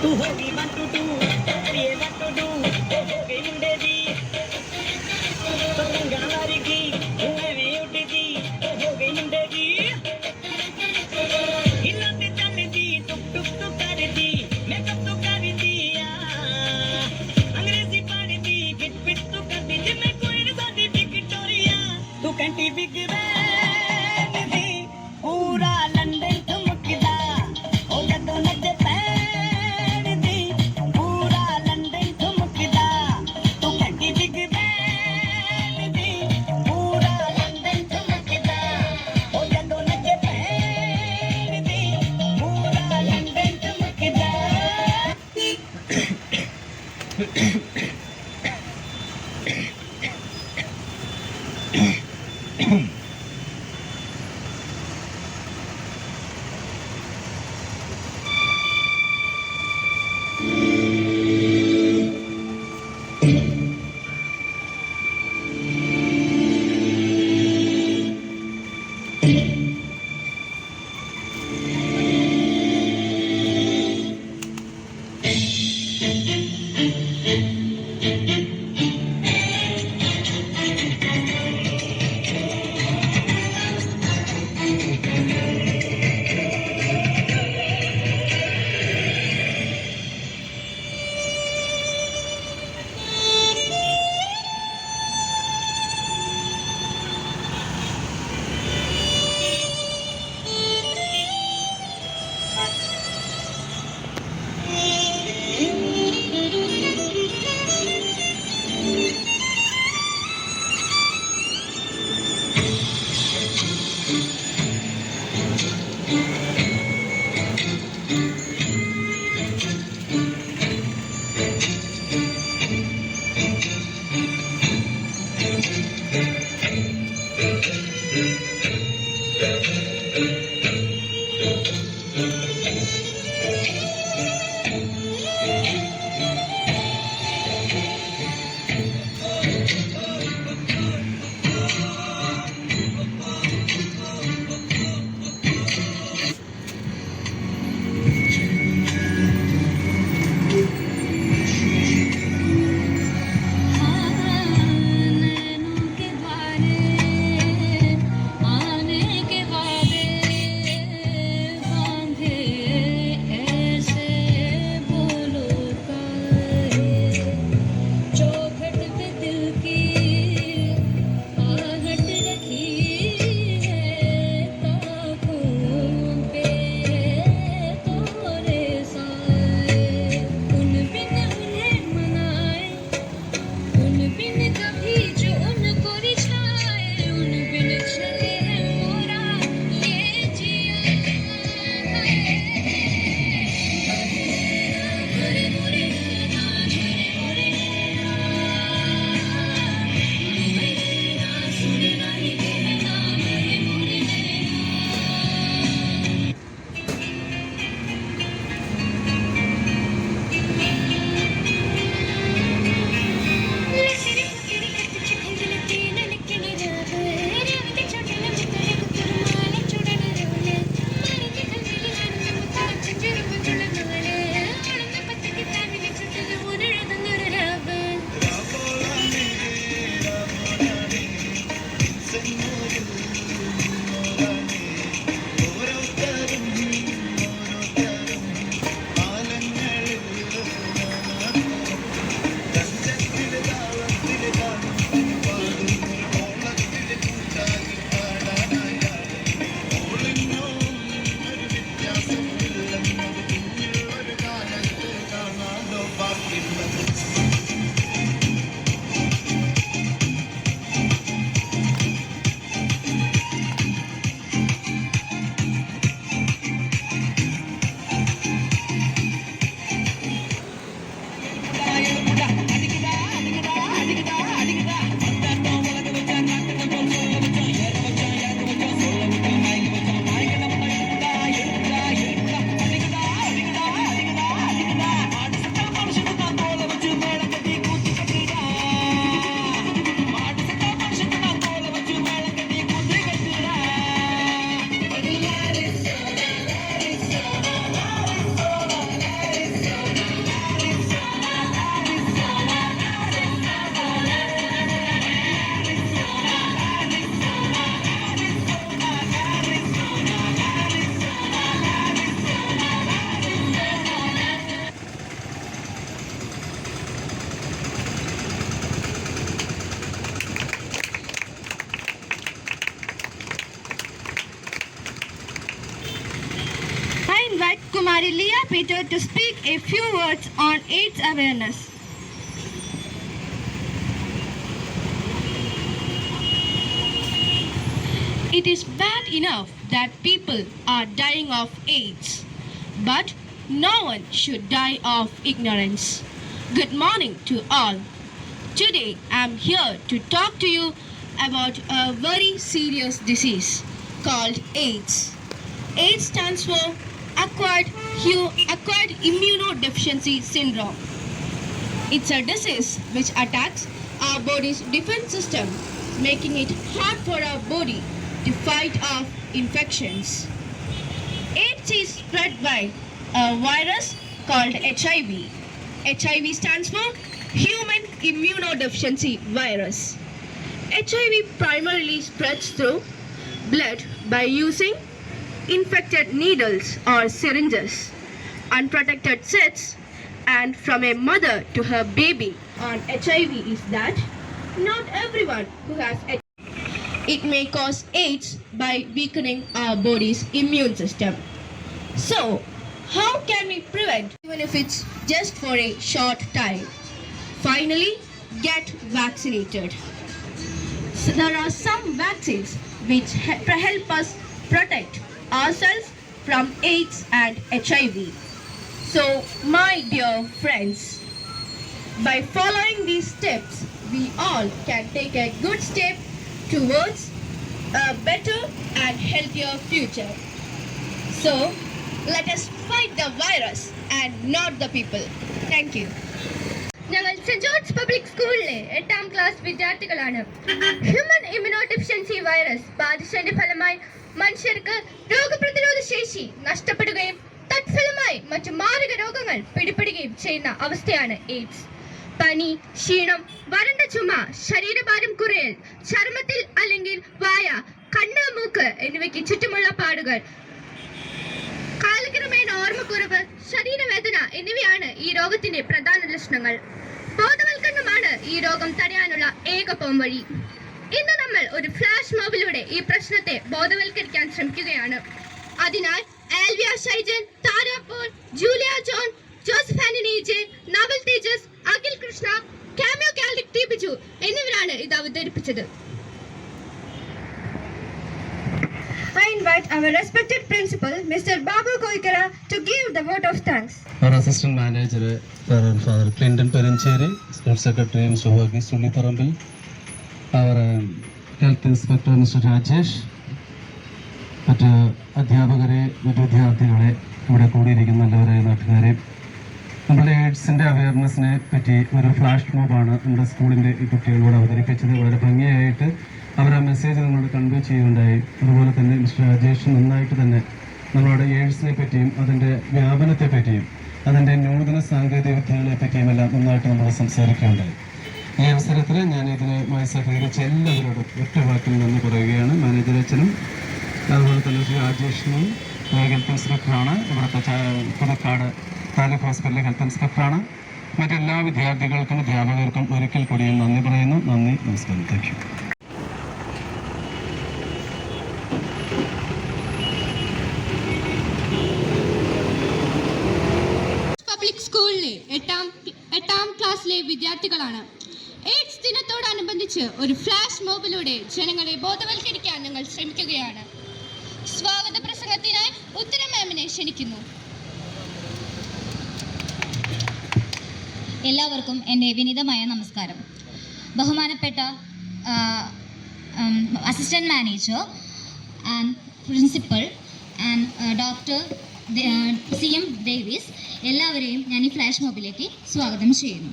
तू होगी 1 to 2 ये what to do होगी ఉండేది పతంగారికి నువ్వే ఉట్టిది होगी ఉండేది ఇల్లంటి తల్లిది టుక్ టుక్ టు కరిది మేకప్ టు కరిది अंग्रेजी पढ़दी गिट पिट టు కరిది मैं कोई सादी विक्टोरिया तू कंटी बिग बैन दी पूरा लंदन ठुमकदा ओ जदों नचे पैन दी पूरा लंदन ठुमकदा तू कंटी बिग बैन दी पूरा लंदन ठुमकदा ओ जदों नचे पैन दी पूरा लंदन ठुमकदा नैनों के द्वार Kumari Leah Peter to speak a few words on AIDS awareness. It is bad enough that people are dying of AIDS, but no one should die of ignorance. Good morning to all. Today I am here to talk to you about a very serious disease called AIDS. AIDS stands for acquired immunodeficiency syndrome. It's a disease which attacks our body's defense system, making it hard for our body to fight off infections. AIDS is spread by a virus called HIV. HIV stands for Human Immunodeficiency Virus. HIV primarily spreads through blood by using infected needles or syringes, unprotected sex, and from a mother to her baby. On HIV is that not everyone who has HIV. It may cause AIDS by weakening our body's immune system. So, how can we prevent, even if it's just for a short time? Finally, get vaccinated. So there are some vaccines which help us protect ourselves from AIDS and HIV. So, my dear friends, by following these steps, we all can take a good step towards a better and healthier future. So, let us fight the virus and not the people. Thank you. ഞങ്ങൾ saint John's public സ്കൂളിലെ 8ാം class വിദ്യാർത്ഥികളാണ്. Human ഇമ്മ്യൂണോഡെഫിഷ്യൻസി virus ബാധിച്ചതിന്റെ ഫലമായി മനുഷ്യർക്ക് രോഗപ്രതിരോധ ശേഷി നഷ്ടപ്പെടുകയും തത്ഫലമായി മറ്റു മാരക രോഗങ്ങൾ പിടിപെടുകയും ചെയ്യുന്ന അവസ്ഥയാണ് എയ്ഡ്സ്. പനി, ക്ഷീണം, വരണ്ട ചുമ, ശരീരഭാരം കുറയൽ, ചർമ്മത്തിൽ അല്ലെങ്കിൽ വായ, കണ്ണ്, മൂക്ക് എന്നിവയ്ക്ക് ചുറ്റുമുള്ള പാടുകൾ, കാലക്രമേണ ഓർമ്മക്കുറവ്, ശരീരവേദന എന്നിവയാണ് ഈ രോഗത്തിന്റെ പ്രധാന ലക്ഷണങ്ങൾ. ബോധവൽക്കരണമാണ് ഈ രോഗം തടയാനുള്ള ഏക പോംവഴി. ഇന്ന് നമ്മൾ ഒരു ഫ്ലാഷ് മോബിലൂടെ ഈ പ്രശ്നത്തെ ബോധവൽക്കരിക്കാൻ ശ്രമിക്കുകയാണ്. അതിനാൽ Alvia Shaijan, Thara Paul, Julia John, Joseph Antony J, Naval Thejas, Akhil Krishna, കാമിയോ കാൽഡിക് ടി ബിജു എന്നിവരാണ് ഇത് അവതരിപ്പിച്ചത്. I invite our respected principal, Mr. Babu Koikara, to give the vote of thanks. Our assistant manager, Father Clinton Perencheri, school secretary Mr. Varghese Sulliparambil, our health inspector Mr. Rajesh, മറ്റ് അധ്യാപകരെ, മറ്റു വിദ്യാർത്ഥികളെ, ഇവിടെ കൂടിയിരിക്കുന്ന എല്ലാവരെയും നാട്ടുകാരെ, നമ്മുടെ എയ്ഡ്സിൻ്റെ അവയർനെസ്സിനെ പറ്റി ഒരു ഫ്ലാഷ് മോബാണ് നമ്മുടെ സ്കൂളിൻ്റെ ഈ കുട്ടികളോട് അവതരിപ്പിച്ചത്. വളരെ ഭംഗിയായിട്ട് അവർ ആ മെസ്സേജ് നമ്മളോട് കൺവേ ചെയ്യുകയുണ്ടായി. അതുപോലെ തന്നെ മിസ്റ്റർ രാജേഷ് നന്നായിട്ട് തന്നെ നമ്മളോട് എയ്ഡ്സിനെ പറ്റിയും അതിൻ്റെ വ്യാപനത്തെ പറ്റിയും അതിൻ്റെ നൂതന സാങ്കേതിക വിദ്യകളെ പറ്റിയും എല്ലാം നന്നായിട്ട് നമ്മൾ സംസാരിക്കുകയുണ്ടായി. ഈ അവസരത്തിൽ ഞാൻ ഇതിനുമായി സഹകരിച്ച എല്ലാവരോടും ഒറ്റ വാക്കിൽ നന്ദി പറയുകയാണ്. മാനേജർ അച്ഛനും അതുപോലെ തന്നെ ശ്രീ രാജേഷിനും ഹെൽത്ത് ഇൻസ്പെക്ടറാണ്, ഇവിടുത്തെ പുതുക്കാട് താലൂക്ക് ഹോസ്പിറ്റലിലെ ഹെൽത്ത് ഇൻസ്പെക്ടറാണ്. മറ്റെല്ലാ വിദ്യാർത്ഥികൾക്കും അധ്യാപകർക്കും ഒരിക്കൽ കൂടിയും നന്ദി പറയുന്നു. നന്ദി, നമസ്കാരം. Thank you. പബ്ലിക് സ്കൂളിലെ എട്ടാം ക്ലാസ്സിലെ വിദ്യാർത്ഥികളാണ്. എയ്ഡ്സ് ദിനത്തോടനുബന്ധിച്ച് ഒരു ഫ്ലാഷ് മോബിലൂടെ ജനങ്ങളെ ബോധവൽക്കരിക്കാൻ ഞങ്ങൾ ശ്രമിക്കുകയാണ്. സ്വാഗത പ്രസംഗത്തിനായി ഉത്തര മാമിനെ ക്ഷണിക്കുന്നു. എല്ലാവർക്കും എൻ്റെ വിനീതമായ നമസ്കാരം. ബഹുമാനപ്പെട്ട assistant manager and principal and doctor CM Davis, എല്ലാവരെയും ഞാൻ ഈ ഫ്ലാഷ് മോബിലേക്ക് സ്വാഗതം ചെയ്യുന്നു.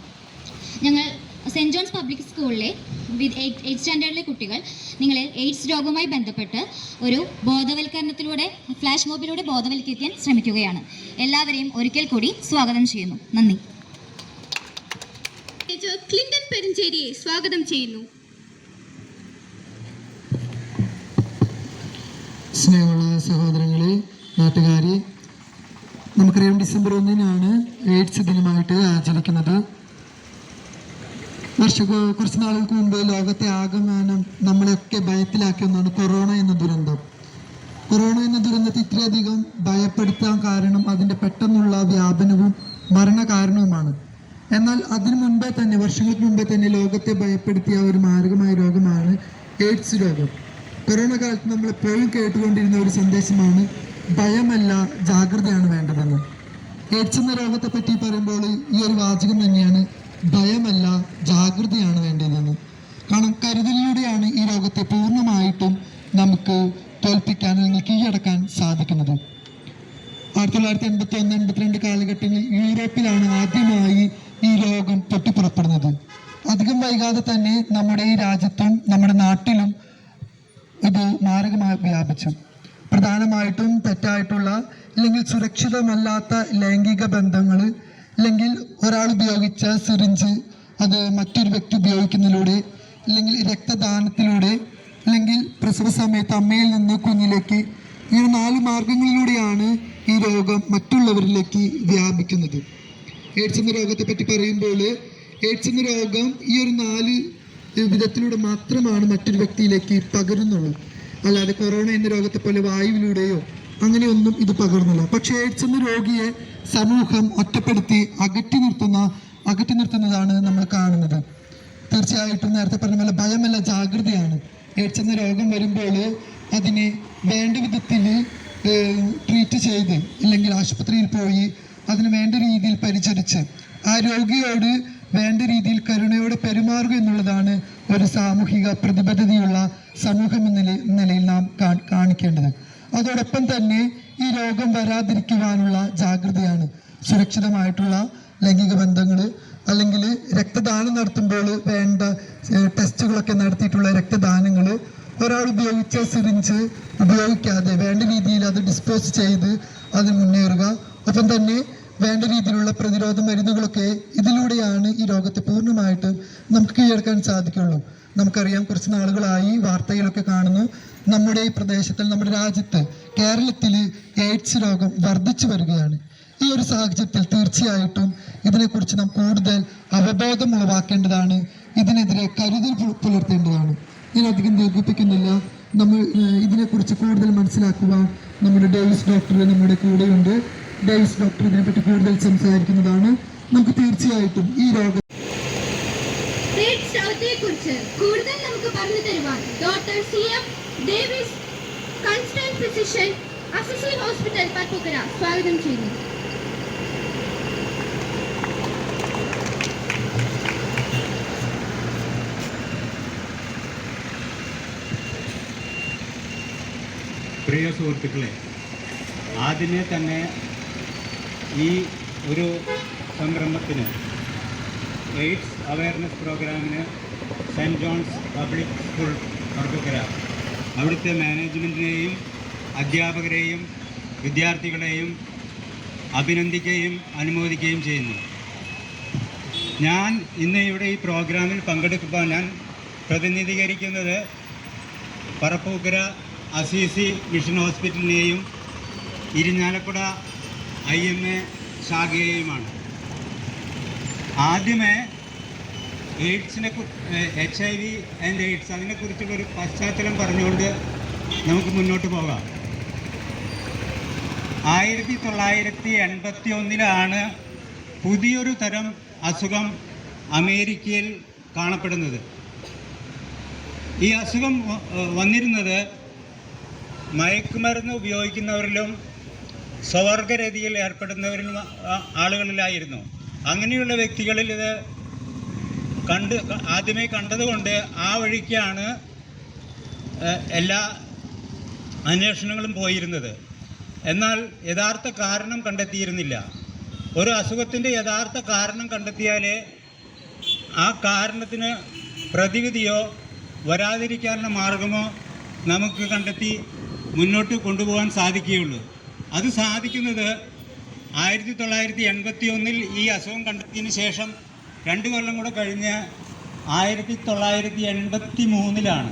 ഞങ്ങൾ സെൻറ് ജോൺസ് പബ്ലിക് സ്കൂളിലെ 8th സ്റ്റാൻഡേർഡിലെ കുട്ടികൾ നിങ്ങളെ എയ്ഡ്സ് രോഗവുമായി ബന്ധപ്പെട്ട് ഒരു ബോധവൽക്കരണത്തിലൂടെ ഫ്ലാഷ് മോബിലൂടെ ബോധവൽക്കരിക്കാൻ ശ്രമിക്കുകയാണ്. എല്ലാവരെയും ഒരിക്കൽ കൂടി സ്വാഗതം ചെയ്യുന്നു. നന്ദി. ക്ലിന്റൺ പെരിഞ്ചേരിയെ സ്വാഗതം ചെയ്യുന്നു. സ്നേഹമുള്ള സഹോദരങ്ങളെ, നാട്ടുകാരെ, നമുക്കറിയാം ഡിസംബർ 1-നാണ് എയ്ഡ്സ് ദിനമായിട്ട് ആചരിക്കുന്നത്. കുറച്ച് നാളുകൾക്ക് മുമ്പ് ലോകത്തെ ആകമാനം നമ്മളെയൊക്കെ ഭയത്തിലാക്കിയ ഒന്നാണ് കൊറോണ എന്ന ദുരന്തം. കൊറോണ എന്ന ദുരന്തത്തെ ഇത്രയധികം ഭയപ്പെടുത്താൻ കാരണം അതിൻ്റെ പെട്ടെന്നുള്ള വ്യാപനവും മരണകാരണവുമാണ്. എന്നാൽ അതിനു മുൻപേ തന്നെ, വർഷങ്ങൾക്ക് മുമ്പേ തന്നെ ലോകത്തെ ഭയപ്പെടുത്തിയ ഒരു മാരകമായ രോഗമാണ് എയ്ഡ്സ് രോഗം. കൊറോണ കാലത്ത് നമ്മൾ എപ്പോഴും കേട്ടുകൊണ്ടിരുന്ന ഒരു സന്ദേശമാണ് ഭയമല്ല ജാഗ്രതയാണ് വേണ്ടതെന്ന്. എയ്ഡ്സ് എന്ന രോഗത്തെ പറ്റി പറയുമ്പോൾ ഈ ഒരു വാചകം തന്നെയാണ്, ഭയമല്ല ജാഗ്രതയാണ് വേണ്ടതെന്ന്. കാരണം കരുതലിലൂടെയാണ് ഈ രോഗത്തെ പൂർണ്ണമായിട്ടും നമുക്ക് തോൽപ്പിക്കാൻ അല്ലെങ്കിൽ കീഴടക്കാൻ സാധിക്കുന്നത്. 1981-82 കാലഘട്ടങ്ങളിൽ യൂറോപ്പിലാണ് ആദ്യമായി ഈ രോഗം പൊട്ടിപ്പുറപ്പെടുന്നത്. അധികം വൈകാതെ തന്നെ നമ്മുടെ ഈ രാജ്യത്തും നമ്മുടെ നാട്ടിലും ഇത് മാരകമായി വ്യാപിച്ചു. പ്രധാനമായിട്ടും തെറ്റായിട്ടുള്ള അല്ലെങ്കിൽ സുരക്ഷിതമല്ലാത്ത ലൈംഗിക ബന്ധങ്ങൾ, അല്ലെങ്കിൽ ഒരാൾ ഉപയോഗിച്ച സിറിഞ്ച് അത് മറ്റൊരു വ്യക്തി ഉപയോഗിക്കുന്നതിലൂടെ, അല്ലെങ്കിൽ രക്തദാനത്തിലൂടെ, അല്ലെങ്കിൽ പ്രസവ സമയത്ത് അമ്മയിൽ നിന്ന് കുഞ്ഞിലേക്ക്, ഇങ്ങനെ 4 മാർഗങ്ങളിലൂടെയാണ് ഈ രോഗം മറ്റുള്ളവരിലേക്ക് വ്യാപിക്കുന്നത്. എയ്ഡ്സ് എന്ന രോഗത്തെ പറ്റി പറയുമ്പോൾ, എയ്ഡ്സ് എന്ന രോഗം ഈ ഒരു 4 വിധത്തിലൂടെ മാത്രമാണ് മറ്റൊരു വ്യക്തിയിലേക്ക് പകരുന്നുള്ളൂ. അല്ലാതെ കൊറോണ എന്ന രോഗത്തെ പോലെ വായുവിലൂടെയോ അങ്ങനെയൊന്നും ഇത് പകർന്നില്ല. പക്ഷേ എയ്ഡ്സ് എന്ന രോഗിയെ സമൂഹം ഒറ്റപ്പെടുത്തി അകറ്റി നിർത്തുന്നതാണ് നമ്മൾ കാണുന്നത്. തീർച്ചയായിട്ടും നേരത്തെ പറഞ്ഞ പോലെ ഭയമല്ല ജാഗ്രതയാണ്. എയ്ഡ്സ് എന്ന രോഗം വരുമ്പോൾ അതിനെ വേണ്ട വിധത്തിൽ ട്രീറ്റ് ചെയ്ത്, അല്ലെങ്കിൽ ആശുപത്രിയിൽ പോയി അതിന് വേണ്ട രീതിയിൽ പരിചരിച്ച് ആ രോഗിയോട് വേണ്ട രീതിയിൽ കരുണയോടെ പെരുമാറുക എന്നുള്ളതാണ് ഒരു സാമൂഹിക പ്രതിബദ്ധതയുള്ള സമൂഹം എന്ന നിലയിൽ നാം കാണിക്കേണ്ടത്. അതോടൊപ്പം തന്നെ ഈ രോഗം വരാതിരിക്കുവാനുള്ള ജാഗ്രതയാണ് സുരക്ഷിതമായിട്ടുള്ള ലൈംഗിക ബന്ധങ്ങൾ, അല്ലെങ്കിൽ രക്തദാനം നടത്തുമ്പോൾ വേണ്ട ടെസ്റ്റുകളൊക്കെ നടത്തിയിട്ടുള്ള രക്തദാനങ്ങൾ, ഒരാൾ ഉപയോഗിച്ച സിറിഞ്ച് ഉപയോഗിക്കാതെ വേണ്ട രീതിയിൽ അത് ഡിസ്പോസ് ചെയ്ത് അതിന് മുന്നേറുക. ഒപ്പം തന്നെ വേണ്ട രീതിയിലുള്ള പ്രതിരോധ മരുന്നുകളൊക്കെ, ഇതിലൂടെയാണ് ഈ രോഗത്തെ പൂർണ്ണമായിട്ട് നമുക്ക് കീഴടക്കാൻ സാധിക്കുള്ളൂ. നമുക്കറിയാം, കുറച്ച് നാളുകളായി വാർത്തയിലൊക്കെ കാണുന്നു, നമ്മുടെ ഈ പ്രദേശത്തിൽ, നമ്മുടെ രാജ്യത്ത്, കേരളത്തിൽ എയ്ഡ്സ് രോഗം വർദ്ധിച്ചു വരികയാണ്. ഈ ഒരു സാഹചര്യത്തിൽ തീർച്ചയായിട്ടും ഇതിനെക്കുറിച്ച് നാം കൂടുതൽ അവബോധം ഉളവാക്കേണ്ടതാണ്. ഇതിനെതിരെ കരുതൽ പുലർത്തേണ്ടതാണ്. ഞാൻ അധികം ദീർഘിപ്പിക്കുന്നില്ല. നമ്മൾ ഇതിനെക്കുറിച്ച് കൂടുതൽ മനസ്സിലാക്കുവാൻ നമ്മുടെ ഡേവിസ് ഡോക്ടർ നമ്മുടെ കൂടെയുണ്ട്. ഡേവിസ് ഡോക്ടർ ഇതിനെപ്പറ്റി കൂടുതൽ സംസാരിക്കുന്നതാണ്. നമുക്ക് തീർച്ചയായിട്ടും ഈ രോഗം കുറിച്ച് കൂടുതൽ നമുക്ക് പറഞ്ഞു തരുവാൻ doctor CM Davis, consultant physician, Assisi hospital, Pattukkara, സ്വാഗതം ചെയ്യുന്നു. പ്രിയ സുഹൃത്തുക്കളെ, ആദ്യമേ തന്നെ ഈ ഒരു സംരംഭത്തിന്, എയ്ഡ്സ് അവയർനെസ് പ്രോഗ്രാമിന് saint John's public school Pattukkara, അവിടുത്തെ മാനേജ്മെൻറ്റിനെയും അധ്യാപകരെയും വിദ്യാർത്ഥികളെയും അഭിനന്ദിക്കുകയും അനുമോദിക്കുകയും ചെയ്യുന്നു. ഞാൻ ഇന്ന് ഇവിടെ ഈ പ്രോഗ്രാമിൽ പങ്കെടുക്കുമ്പോൾ ഞാൻ പ്രതിനിധീകരിക്കുന്നത് പറപ്പൂക്കര അസീസി മിഷൻ ഹോസ്പിറ്റലിനെയും ഇരിഞ്ഞാലക്കുട IMA ശാഖയെയുമാണ്. ആദ്യമേ എയ്ഡ്സിനെ, HIV ആൻഡ് എയ്ഡ്സ്, അതിനെക്കുറിച്ചുള്ളൊരു പശ്ചാത്തലം പറഞ്ഞുകൊണ്ട് നമുക്ക് മുന്നോട്ട് പോകാം. 1981 പുതിയൊരു തരം അസുഖം അമേരിക്കയിൽ കാണപ്പെടുന്നത്. ഈ അസുഖം വന്നിരുന്നത് മയക്കുമരുന്ന് ഉപയോഗിക്കുന്നവരിലും സ്വവർഗരതിയിൽ ഏർപ്പെടുന്നവരിലും ആളുകളിലായിരുന്നു. അങ്ങനെയുള്ള വ്യക്തികളിൽ ഇത് ആദ്യമേ കണ്ടതുകൊണ്ട് ആ വഴിക്കാണ് എല്ലാ അന്വേഷണങ്ങളും പോയിരുന്നത്. എന്നാൽ യഥാർത്ഥ കാരണം കണ്ടെത്തിയിരുന്നില്ല. ഒരു അസുഖത്തിൻ്റെ യഥാർത്ഥ കാരണം കണ്ടെത്തിയാലേ ആ കാരണത്തിന് പ്രതിവിധിയോ വരാതിരിക്കാനുള്ള മാർഗമോ നമുക്ക് കണ്ടെത്തി മുന്നോട്ട് കൊണ്ടുപോകാൻ സാധിക്കുകയുള്ളൂ. അത് സാധിക്കുന്നത് 1981 ഈ അസുഖം കണ്ടെത്തിയതിന് ശേഷം 2 കൊല്ലം കൂടെ കഴിഞ്ഞ് 1983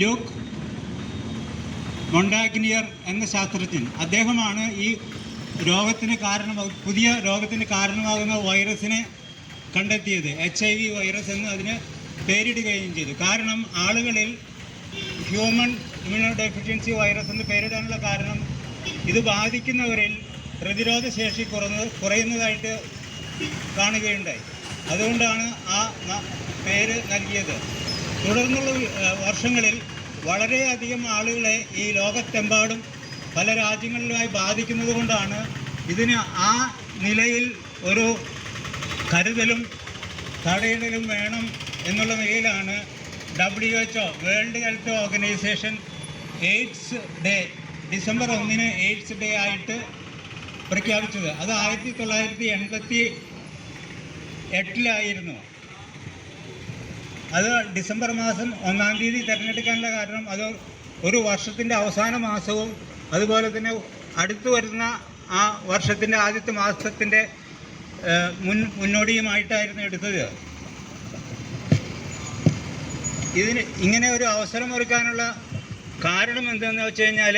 ലൂക്ക് മൊണ്ടാഗ്നിയർ എന്ന ശാസ്ത്രജ്ഞൻ, അദ്ദേഹമാണ് ഈ രോഗത്തിന് പുതിയ രോഗത്തിന് കാരണമാകുന്ന വൈറസിനെ കണ്ടെത്തിയത്. HIV വൈറസ് എന്ന് അതിന് പേരിടുകയും ചെയ്തു. കാരണം ആളുകളിൽ ഹ്യൂമൻ ഇമ്മ്യൂണോ ഡെഫിഷ്യൻസി വൈറസ് എന്ന് പേരിടാനുള്ള കാരണം ഇത് ബാധിക്കുന്നവരിൽ പ്രതിരോധ ശേഷി കുറയുന്നതായിട്ട് കാണുകയുണ്ടായി. അതുകൊണ്ടാണ് ആ പേര് നൽകിയത്. തുടർന്നുള്ള വർഷങ്ങളിൽ വളരെയധികം ആളുകളെ ഈ ലോകത്തെമ്പാടും പല രാജ്യങ്ങളിലുമായി ബാധിക്കുന്നത് കൊണ്ടാണ് ഇതിന് ആ നിലയിൽ ഒരു കരുതലും തടയിടലും വേണം എന്നുള്ള നിലയിലാണ് WHO world health organisation AIDS day December 1 AIDS day ആയിട്ട് പ്രഖ്യാപിച്ചത്. അത് 1988 അത് ഡിസംബർ മാസം 1-ാം തീയതി തിരഞ്ഞെടുക്കാനുള്ള കാരണം അത് ഒരു വർഷത്തിൻ്റെ അവസാന മാസവും അതുപോലെ തന്നെ അടുത്തു വരുന്ന ആ വർഷത്തിൻ്റെ ആദ്യത്തെ മാസത്തിൻ്റെ മുന്നോടിയുമായിട്ടായിരുന്നു എടുത്തത്. ഇതിന് ഇങ്ങനെ ഒരു അവസരം ഒരുക്കാനുള്ള കാരണം എന്താണെന്ന് വെച്ച് കഴിഞ്ഞാൽ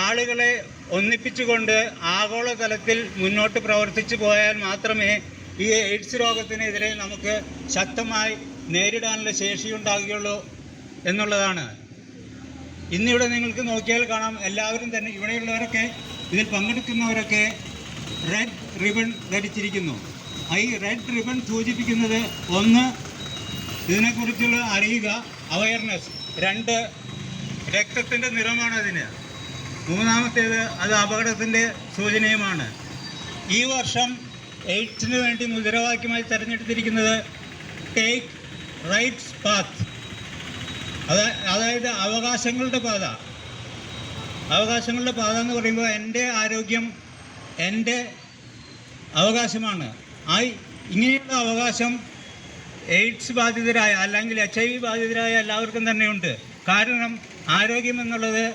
ആളുകളെ ഒന്നിപ്പിച്ചുകൊണ്ട് ആഗോളതലത്തിൽ മുന്നോട്ട് പ്രവർത്തിച്ചു പോയാൽ മാത്രമേ ഈ എയ്ഡ്സ് രോഗത്തിനെതിരെ നമുക്ക് ശക്തമായി നേരിടാനുള്ള ശേഷിയുണ്ടാകുകയുള്ളൂ എന്നുള്ളതാണ്. ഇന്നിവിടെ നിങ്ങൾക്ക് നോക്കിയാൽ കാണാം, എല്ലാവരും തന്നെ ഇവിടെയുള്ളവരൊക്കെ ഇതിൽ പങ്കെടുക്കുന്നവരൊക്കെ റെഡ് റിബൺ ധരിച്ചിരിക്കുന്നു. ഈ റെഡ് റിബൺ സൂചിപ്പിക്കുന്നത് ഒന്ന്, ഇതിനെക്കുറിച്ചുള്ള അറിയുക, അവയർനെസ്. 2, രക്തത്തിൻ്റെ നിറമാണ് അതിന്. 3-ാമത്തേത് അത് അപകടത്തിൻ്റെ സൂചനയുമാണ്. ഈ വർഷം എയ്ഡ്സിന് വേണ്ടി മുദ്രാവാക്യമായി തിരഞ്ഞെടുത്തിരിക്കുന്നത് ടേക്ക് റൈറ്റ്സ് പാത്ത്, അതായത് അവകാശങ്ങളുടെ പാത. അവകാശങ്ങളുടെ പാത എന്ന് പറയുമ്പോൾ എൻ്റെ ആരോഗ്യം എൻ്റെ അവകാശമാണ്. ഇങ്ങനെയുള്ള അവകാശം എയ്ഡ്സ് ബാധിതരായ അല്ലെങ്കിൽ HIV ബാധിതരായ എല്ലാവർക്കും തന്നെയുണ്ട്. കാരണം ആരോഗ്യം എന്നുള്ളത്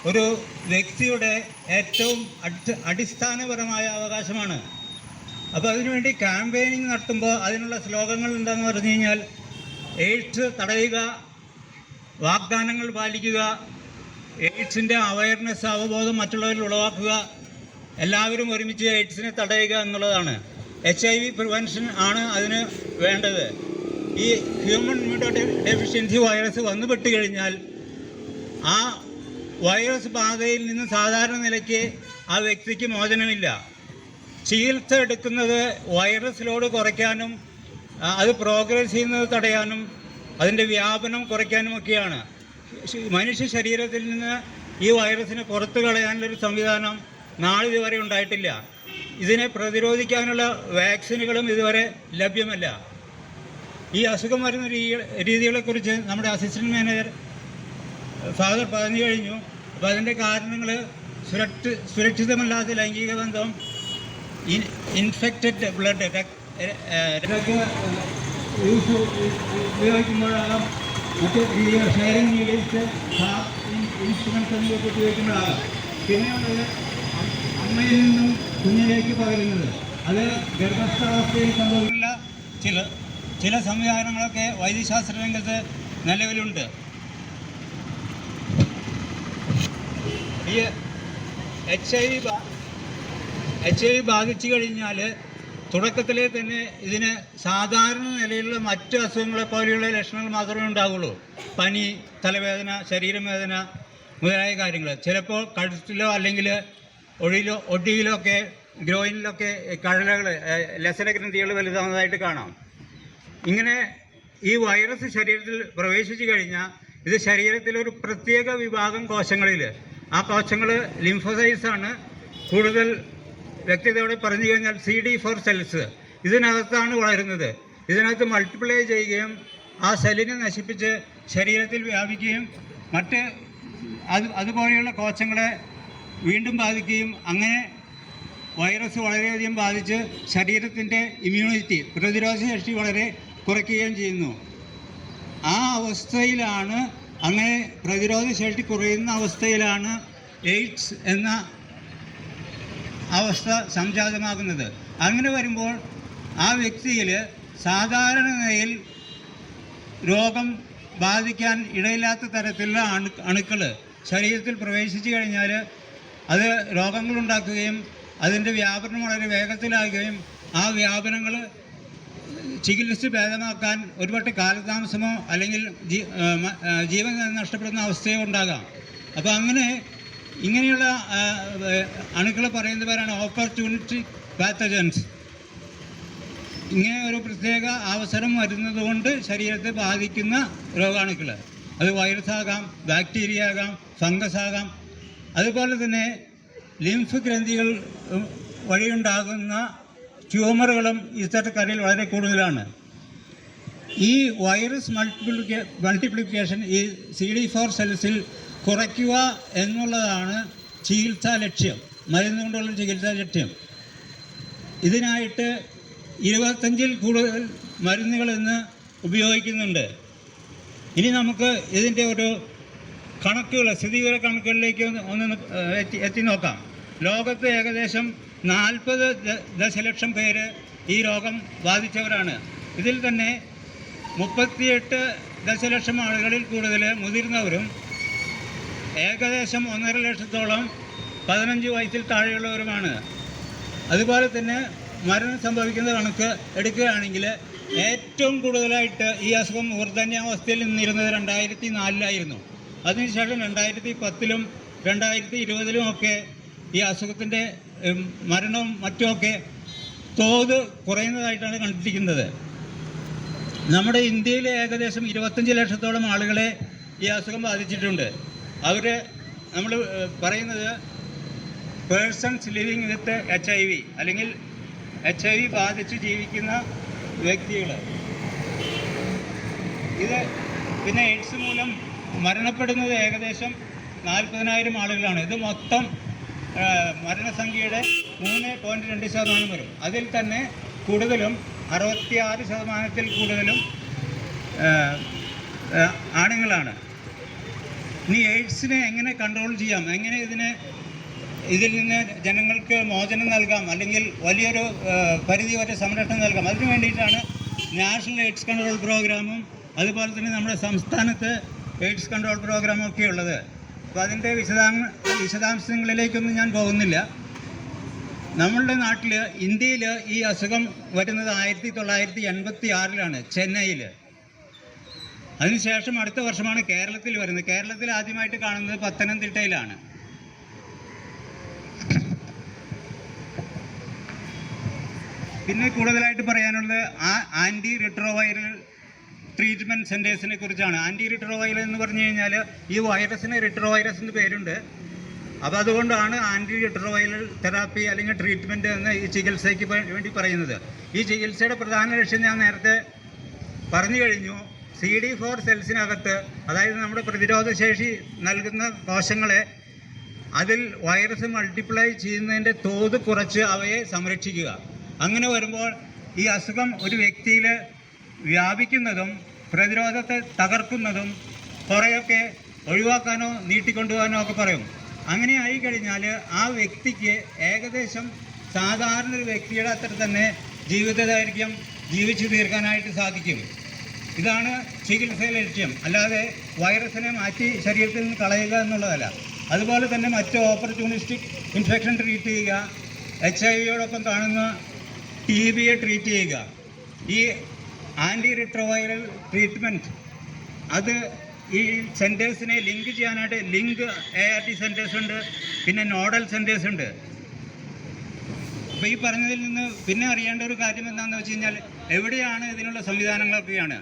ഒരു വ്യക്തിയുടെ ഏറ്റവും അടിസ്ഥാനപരമായ അവകാശമാണ്. അപ്പോൾ അതിനുവേണ്ടി ക്യാമ്പയിനിങ് നടത്തുമ്പോൾ അതിനുള്ള സ്ലോഗങ്ങൾ എന്താണെന്ന് പറഞ്ഞു കഴിഞ്ഞാൽ, എയ്ഡ്സ് തടയുക, വാഗ്ദാനങ്ങൾ പാലിക്കുക, എയ്ഡ്സിൻ്റെ അവയർനെസ്, അവബോധം മറ്റുള്ളവരിൽ ഉളവാക്കുക, എല്ലാവരും ഒരുമിച്ച് എയ്ഡ്സിനെ തടയുക എന്നുള്ളതാണ്. HIV പ്രിവെൻഷൻ ആണ് അതിന് വേണ്ടത്. ഈ ഹ്യൂമൻ ഇമ്മ്യൂണോ ഡെഫിഷ്യൻസി വൈറസ് വന്നുപെട്ട് കഴിഞ്ഞാൽ ആ വൈറസ് ബാധയിൽ നിന്ന് സാധാരണ നിലയ്ക്ക് ആ വ്യക്തിക്ക് മോചനമില്ല. ചികിത്സ എടുക്കുന്നത് വൈറസ് ലോഡ് കുറയ്ക്കാനും അത് പ്രോഗ്രസ് ചെയ്യുന്നത് തടയാനും അതിൻ്റെ വ്യാപനം കുറയ്ക്കാനുമൊക്കെയാണ്. മനുഷ്യ ശരീരത്തിൽ നിന്ന് ഈ വൈറസിനെ പുറത്തു കളയാനുള്ളൊരു സംവിധാനം നാളിതുവരെ ഉണ്ടായിട്ടില്ല. ഇതിനെ പ്രതിരോധിക്കാനുള്ള വാക്സിനുകളും ഇതുവരെ ലഭ്യമല്ല. ഈ അസുഖം വരുന്ന രീതികളെക്കുറിച്ച് നമ്മുടെ അസിസ്റ്റൻറ്റ് മാനേജർ ഫാദർ പറഞ്ഞു കഴിഞ്ഞു. അപ്പോൾ അതിൻ്റെ കാരണങ്ങൾ സുരക്ഷിതമല്ലാത്ത ലൈംഗിക ബന്ധം, ഇൻഫെക്റ്റഡ് ബ്ലഡ് ഉപയോഗിക്കുമ്പോഴാകാം, മറ്റ് രീതികൾ ഷെയറിംഗ് നീഡിൽസ്, ഇൻസ്ട്രുമെൻറ്റ്സ് എന്നിവയൊക്കെ ഉപയോഗിക്കുമ്പോഴാകാം. പിന്നെയുള്ളത് അമ്മയിൽ നിന്നും കുഞ്ഞിലേക്ക് പകരുന്നത്, അത് ഗർഭസ്ഥാവസ്ഥയിൽ സംഭവിക്കുന്ന ചില സംവിധാനങ്ങളൊക്കെ വൈദ്യശാസ്ത്ര രംഗത്ത് നിലവിലുണ്ട്. ഈ HIV ബാധിച്ചു കഴിഞ്ഞാൽ തുടക്കത്തിലെ തന്നെ ഇതിന് സാധാരണ നിലയിലുള്ള മറ്റ് അസുഖങ്ങളെ പോലെയുള്ള ലക്ഷണങ്ങൾ മാത്രമേ ഉണ്ടാവുള്ളൂ. പനി, തലവേദന, ശരീരവേദന മുതലായ കാര്യങ്ങൾ. ചിലപ്പോൾ കഴുത്തിലോ അല്ലെങ്കിൽ ഒടിയിലോ ഒക്കെ ഗ്രോയിനിലൊക്കെ കഴലകൾ, ലസരഗ്രന്ഥികൾ വലുതാവുന്നതായിട്ട് കാണാം. ഇങ്ങനെ ഈ വൈറസ് ശരീരത്തിൽ പ്രവേശിച്ചു കഴിഞ്ഞാൽ ഇത് ശരീരത്തിലൊരു പ്രത്യേക വിഭാഗം കോശങ്ങളിൽ, ആ കോശങ്ങൾ ലിംഫോസൈറ്റ്സ് ആണ്. കൂടുതൽ വ്യക്തതയോടെ പറഞ്ഞു കഴിഞ്ഞാൽ CD4 സെൽസ് ഇതിനകത്താണ് വളരുന്നത്. ഇതിനകത്ത് മൾട്ടിപ്ലൈ ചെയ്യുകയും ആ സെല്ലിനെ നശിപ്പിച്ച് ശരീരത്തിൽ വ്യാപിക്കുകയും മറ്റ് അതുപോലെയുള്ള കോശങ്ങളെ വീണ്ടും ബാധിക്കുകയും അങ്ങനെ വൈറസ് വളരെയധികം ബാധിച്ച് ശരീരത്തിൻ്റെ ഇമ്മ്യൂണിറ്റി, പ്രതിരോധ ശേഷി വളരെ കുറയ്ക്കുകയും ചെയ്യുന്നു. ആ അവസ്ഥയിലാണ്, അങ്ങനെ പ്രതിരോധ ശേഷി കുറയുന്ന അവസ്ഥയിലാണ് എയ്ഡ്സ് എന്ന അവസ്ഥ സംജാതമാകുന്നത്. അങ്ങനെ വരുമ്പോൾ ആ വ്യക്തിയിൽ സാധാരണ നിലയിൽ രോഗം ബാധിക്കാൻ ഇടയില്ലാത്ത തരത്തിലുള്ള അണുക്കൾ ശരീരത്തിൽ പ്രവേശിച്ചു കഴിഞ്ഞാൽ അത് രോഗങ്ങളുണ്ടാക്കുകയും അതിൻ്റെ വ്യാപനം വളരെ വേഗത്തിലാകുകയും ആ വ്യാപനങ്ങൾ ചികിത്സിച്ച് ഭേദമാക്കാൻ ഒരുപാട് കാലതാമസമോ അല്ലെങ്കിൽ ജീവൻ നഷ്ടപ്പെടുന്ന അവസ്ഥയോ ഉണ്ടാകാം. അപ്പോൾ ഇങ്ങനെയുള്ള അണുക്കളെ പറയുന്ന പേരാണ് ഓപ്പർച്യൂണിറ്റി പാത്തജൻസ്. ഇങ്ങനെ ഒരു പ്രത്യേക അവസരം വരുന്നത് കൊണ്ട് ശരീരത്തെ ബാധിക്കുന്ന രോഗാണുക്കൾ, അത് വൈറസ് ആകാം, ബാക്ടീരിയ ആകാം, ഫംഗസ് ആകാം. അതുപോലെ തന്നെ ലിംഫ് ഗ്രന്ഥികൾ വഴിയുണ്ടാകുന്ന ട്യൂമറുകളും ഇത്തരക്കാരിൽ വളരെ കൂടുതലാണ്. ഈ വൈറസ് മൾട്ടിപ്ലിക്കേഷൻ ഈ CD4 സെൽസിൽ കുറയ്ക്കുക എന്നുള്ളതാണ് ചികിത്സാ ലക്ഷ്യം, മരുന്ന് കൊണ്ടുള്ള ചികിത്സാ ലക്ഷ്യം. ഇതിനായിട്ട് 25-ൽ കൂടുതൽ മരുന്നുകൾ ഇന്ന് ഉപയോഗിക്കുന്നുണ്ട്. ഇനി നമുക്ക് ഇതിൻ്റെ ഒരു കണക്കുകൾ, സ്ഥിതിവിവര കണക്കുകളിലേക്ക് ഒന്ന് എത്തി നോക്കാം. ലോകത്ത് ഏകദേശം 40 ദശലക്ഷം പേര് ഈ രോഗം ബാധിച്ചവരാണ്. ഇതിൽ തന്നെ 38 ദശലക്ഷം ആളുകളിൽ കൂടുതൽ മുതിർന്നവരും ഏകദേശം 1.5 ലക്ഷത്തോളം 15 വയസ്സിൽ താഴെയുള്ളവരുമാണ്. അതുപോലെ തന്നെ മരണം സംഭവിക്കുന്ന കണക്ക് എടുക്കുകയാണെങ്കിൽ ഏറ്റവും കൂടുതലായിട്ട് ഈ അസുഖം മൂർധന്യാവസ്ഥയിൽ നിന്നിരുന്നത് 2004-ലായിരുന്നു. അതിനുശേഷം 2010-ലും 2020-ലും ഒക്കെ ഈ അസുഖത്തിൻ്റെ മരണവും മറ്റുമൊക്കെ തോത് കുറയുന്നതായിട്ടാണ് കണ്ടിരിക്കുന്നത്. നമ്മുടെ ഇന്ത്യയിൽ ഏകദേശം 25 ലക്ഷത്തോളം ആളുകളെ ഈ അസുഖം ബാധിച്ചിട്ടുണ്ട്. നമ്മൾ പറയുന്നത് പേഴ്സൺസ് ലിവിങ് വിത്ത് HIV അല്ലെങ്കിൽ HIV ബാധിച്ച് ജീവിക്കുന്ന വ്യക്തികൾ. ഇത് പിന്നെ എയ്ഡ്സ് മൂലം മരണപ്പെടുന്നത് ഏകദേശം 40,000 ആളുകളാണ്. ഇത് മൊത്തം മരണസംഖ്യയുടെ 3.2% വരും. അതിൽ തന്നെ കൂടുതലും 66% കൂടുതലും ആണുങ്ങളാണ്. ഇനി എയ്ഡ്സിനെ എങ്ങനെ കൺട്രോൾ ചെയ്യാം, എങ്ങനെ ഇതിൽ നിന്ന് ജനങ്ങൾക്ക് മോചനം നൽകാം, അല്ലെങ്കിൽ വലിയൊരു പരിധി വരെ സംരക്ഷണം നൽകാം, അതിനു വേണ്ടിയിട്ടാണ് നാഷണൽ എയ്ഡ്സ് കൺട്രോൾ പ്രോഗ്രാമും അതുപോലെ തന്നെ നമ്മുടെ സംസ്ഥാനത്ത് എയ്ഡ്സ് കൺട്രോൾ പ്രോഗ്രാമും ഒക്കെ ഉള്ളത്. അപ്പോൾ അതിൻ്റെ വിശദാംശങ്ങളിലേക്കൊന്നും ഞാൻ പോകുന്നില്ല. നമ്മളുടെ നാട്ടിൽ, ഇന്ത്യയിൽ ഈ അസുഖം വരുന്നത് 1986-ലാണ് ചെന്നൈയിൽ. അതിനുശേഷം അടുത്ത വർഷമാണ് കേരളത്തിൽ വരുന്നത്. കേരളത്തിൽ ആദ്യമായിട്ട് കാണുന്നത് പത്തനംതിട്ടയിലാണ്. പിന്നെ കൂടുതലായിട്ട് പറയാനുള്ളത് ആൻറ്റി റിട്രോവൈറൽ ട്രീറ്റ്മെൻറ്റ് സെൻറ്റേഴ്സിനെ കുറിച്ചാണ്. ആൻറ്റി റിട്രോവൈറൽ എന്ന് പറഞ്ഞു കഴിഞ്ഞാൽ ഈ വൈറസിന് റിട്രോവൈറസ് എന്ന് പേരുണ്ട്. അപ്പോൾ അതുകൊണ്ടാണ് ആൻറ്റി റിട്രോവൈറൽ തെറാപ്പി അല്ലെങ്കിൽ ട്രീറ്റ്മെൻറ്റ് എന്ന് ഈ ചികിത്സയ്ക്ക് വേണ്ടി പറയുന്നത്. ഈ ചികിത്സയുടെ പ്രധാന ലക്ഷ്യം ഞാൻ നേരത്തെ പറഞ്ഞു കഴിഞ്ഞു. CD4 സെൽസിനകത്ത്, അതായത് നമ്മുടെ പ്രതിരോധശേഷി നൽകുന്ന കോശങ്ങളെ, അതിൽ വൈറസ് മൾട്ടിപ്ലൈ ചെയ്യുന്നതിൻ്റെ തോത് കുറച്ച് അവയെ സംരക്ഷിക്കുക. അങ്ങനെ വരുമ്പോൾ ഈ അസുഖം ഒരു വ്യക്തിയിൽ വ്യാപിക്കുന്നതും പ്രതിരോധത്തെ തകർക്കുന്നതും കുറേയൊക്കെ ഒഴിവാക്കാനോ നീട്ടിക്കൊണ്ടുപോകാനോ ഒക്കെ പറയും. അങ്ങനെ ആയിക്കഴിഞ്ഞാൽ ആ വ്യക്തിക്ക് ഏകദേശം സാധാരണ ഒരു വ്യക്തിയുടെ അത്ര തന്നെ ജീവിതദൈർഘ്യം ജീവിച്ചു തീർക്കാനായിട്ട് സാധിക്കും. ഇതാണ് ചികിത്സയിലെ ലക്ഷ്യം, അല്ലാതെ വൈറസിനെ മാറ്റി ശരീരത്തിൽ നിന്ന് കളയുക എന്നുള്ളതല്ല. അതുപോലെ തന്നെ മറ്റ് ഓപ്പർച്യൂണിസ്റ്റിക് ഇൻഫെക്ഷൻ ട്രീറ്റ് ചെയ്യുക, HIV-യോടൊപ്പം കാണുന്ന TB-യെ ട്രീറ്റ് ചെയ്യുക. ഈ ആൻറ്റി റിട്രോവൈറൽ ട്രീറ്റ്മെൻറ്റ് അത് ഈ സെൻറ്റേഴ്സിനെ ലിങ്ക് ചെയ്യാനായിട്ട് ART സെൻറ്റേഴ്സ് ഉണ്ട്, പിന്നെ നോഡൽ സെൻറ്റേഴ്സ് ഉണ്ട്. അപ്പോൾ ഈ പറഞ്ഞതിൽ നിന്ന് പിന്നെ അറിയേണ്ട ഒരു കാര്യം എന്താണെന്ന് വെച്ച് കഴിഞ്ഞാൽ, എവിടെയാണ് ഇതിനുള്ള സംവിധാനങ്ങളൊക്കെയാണ്.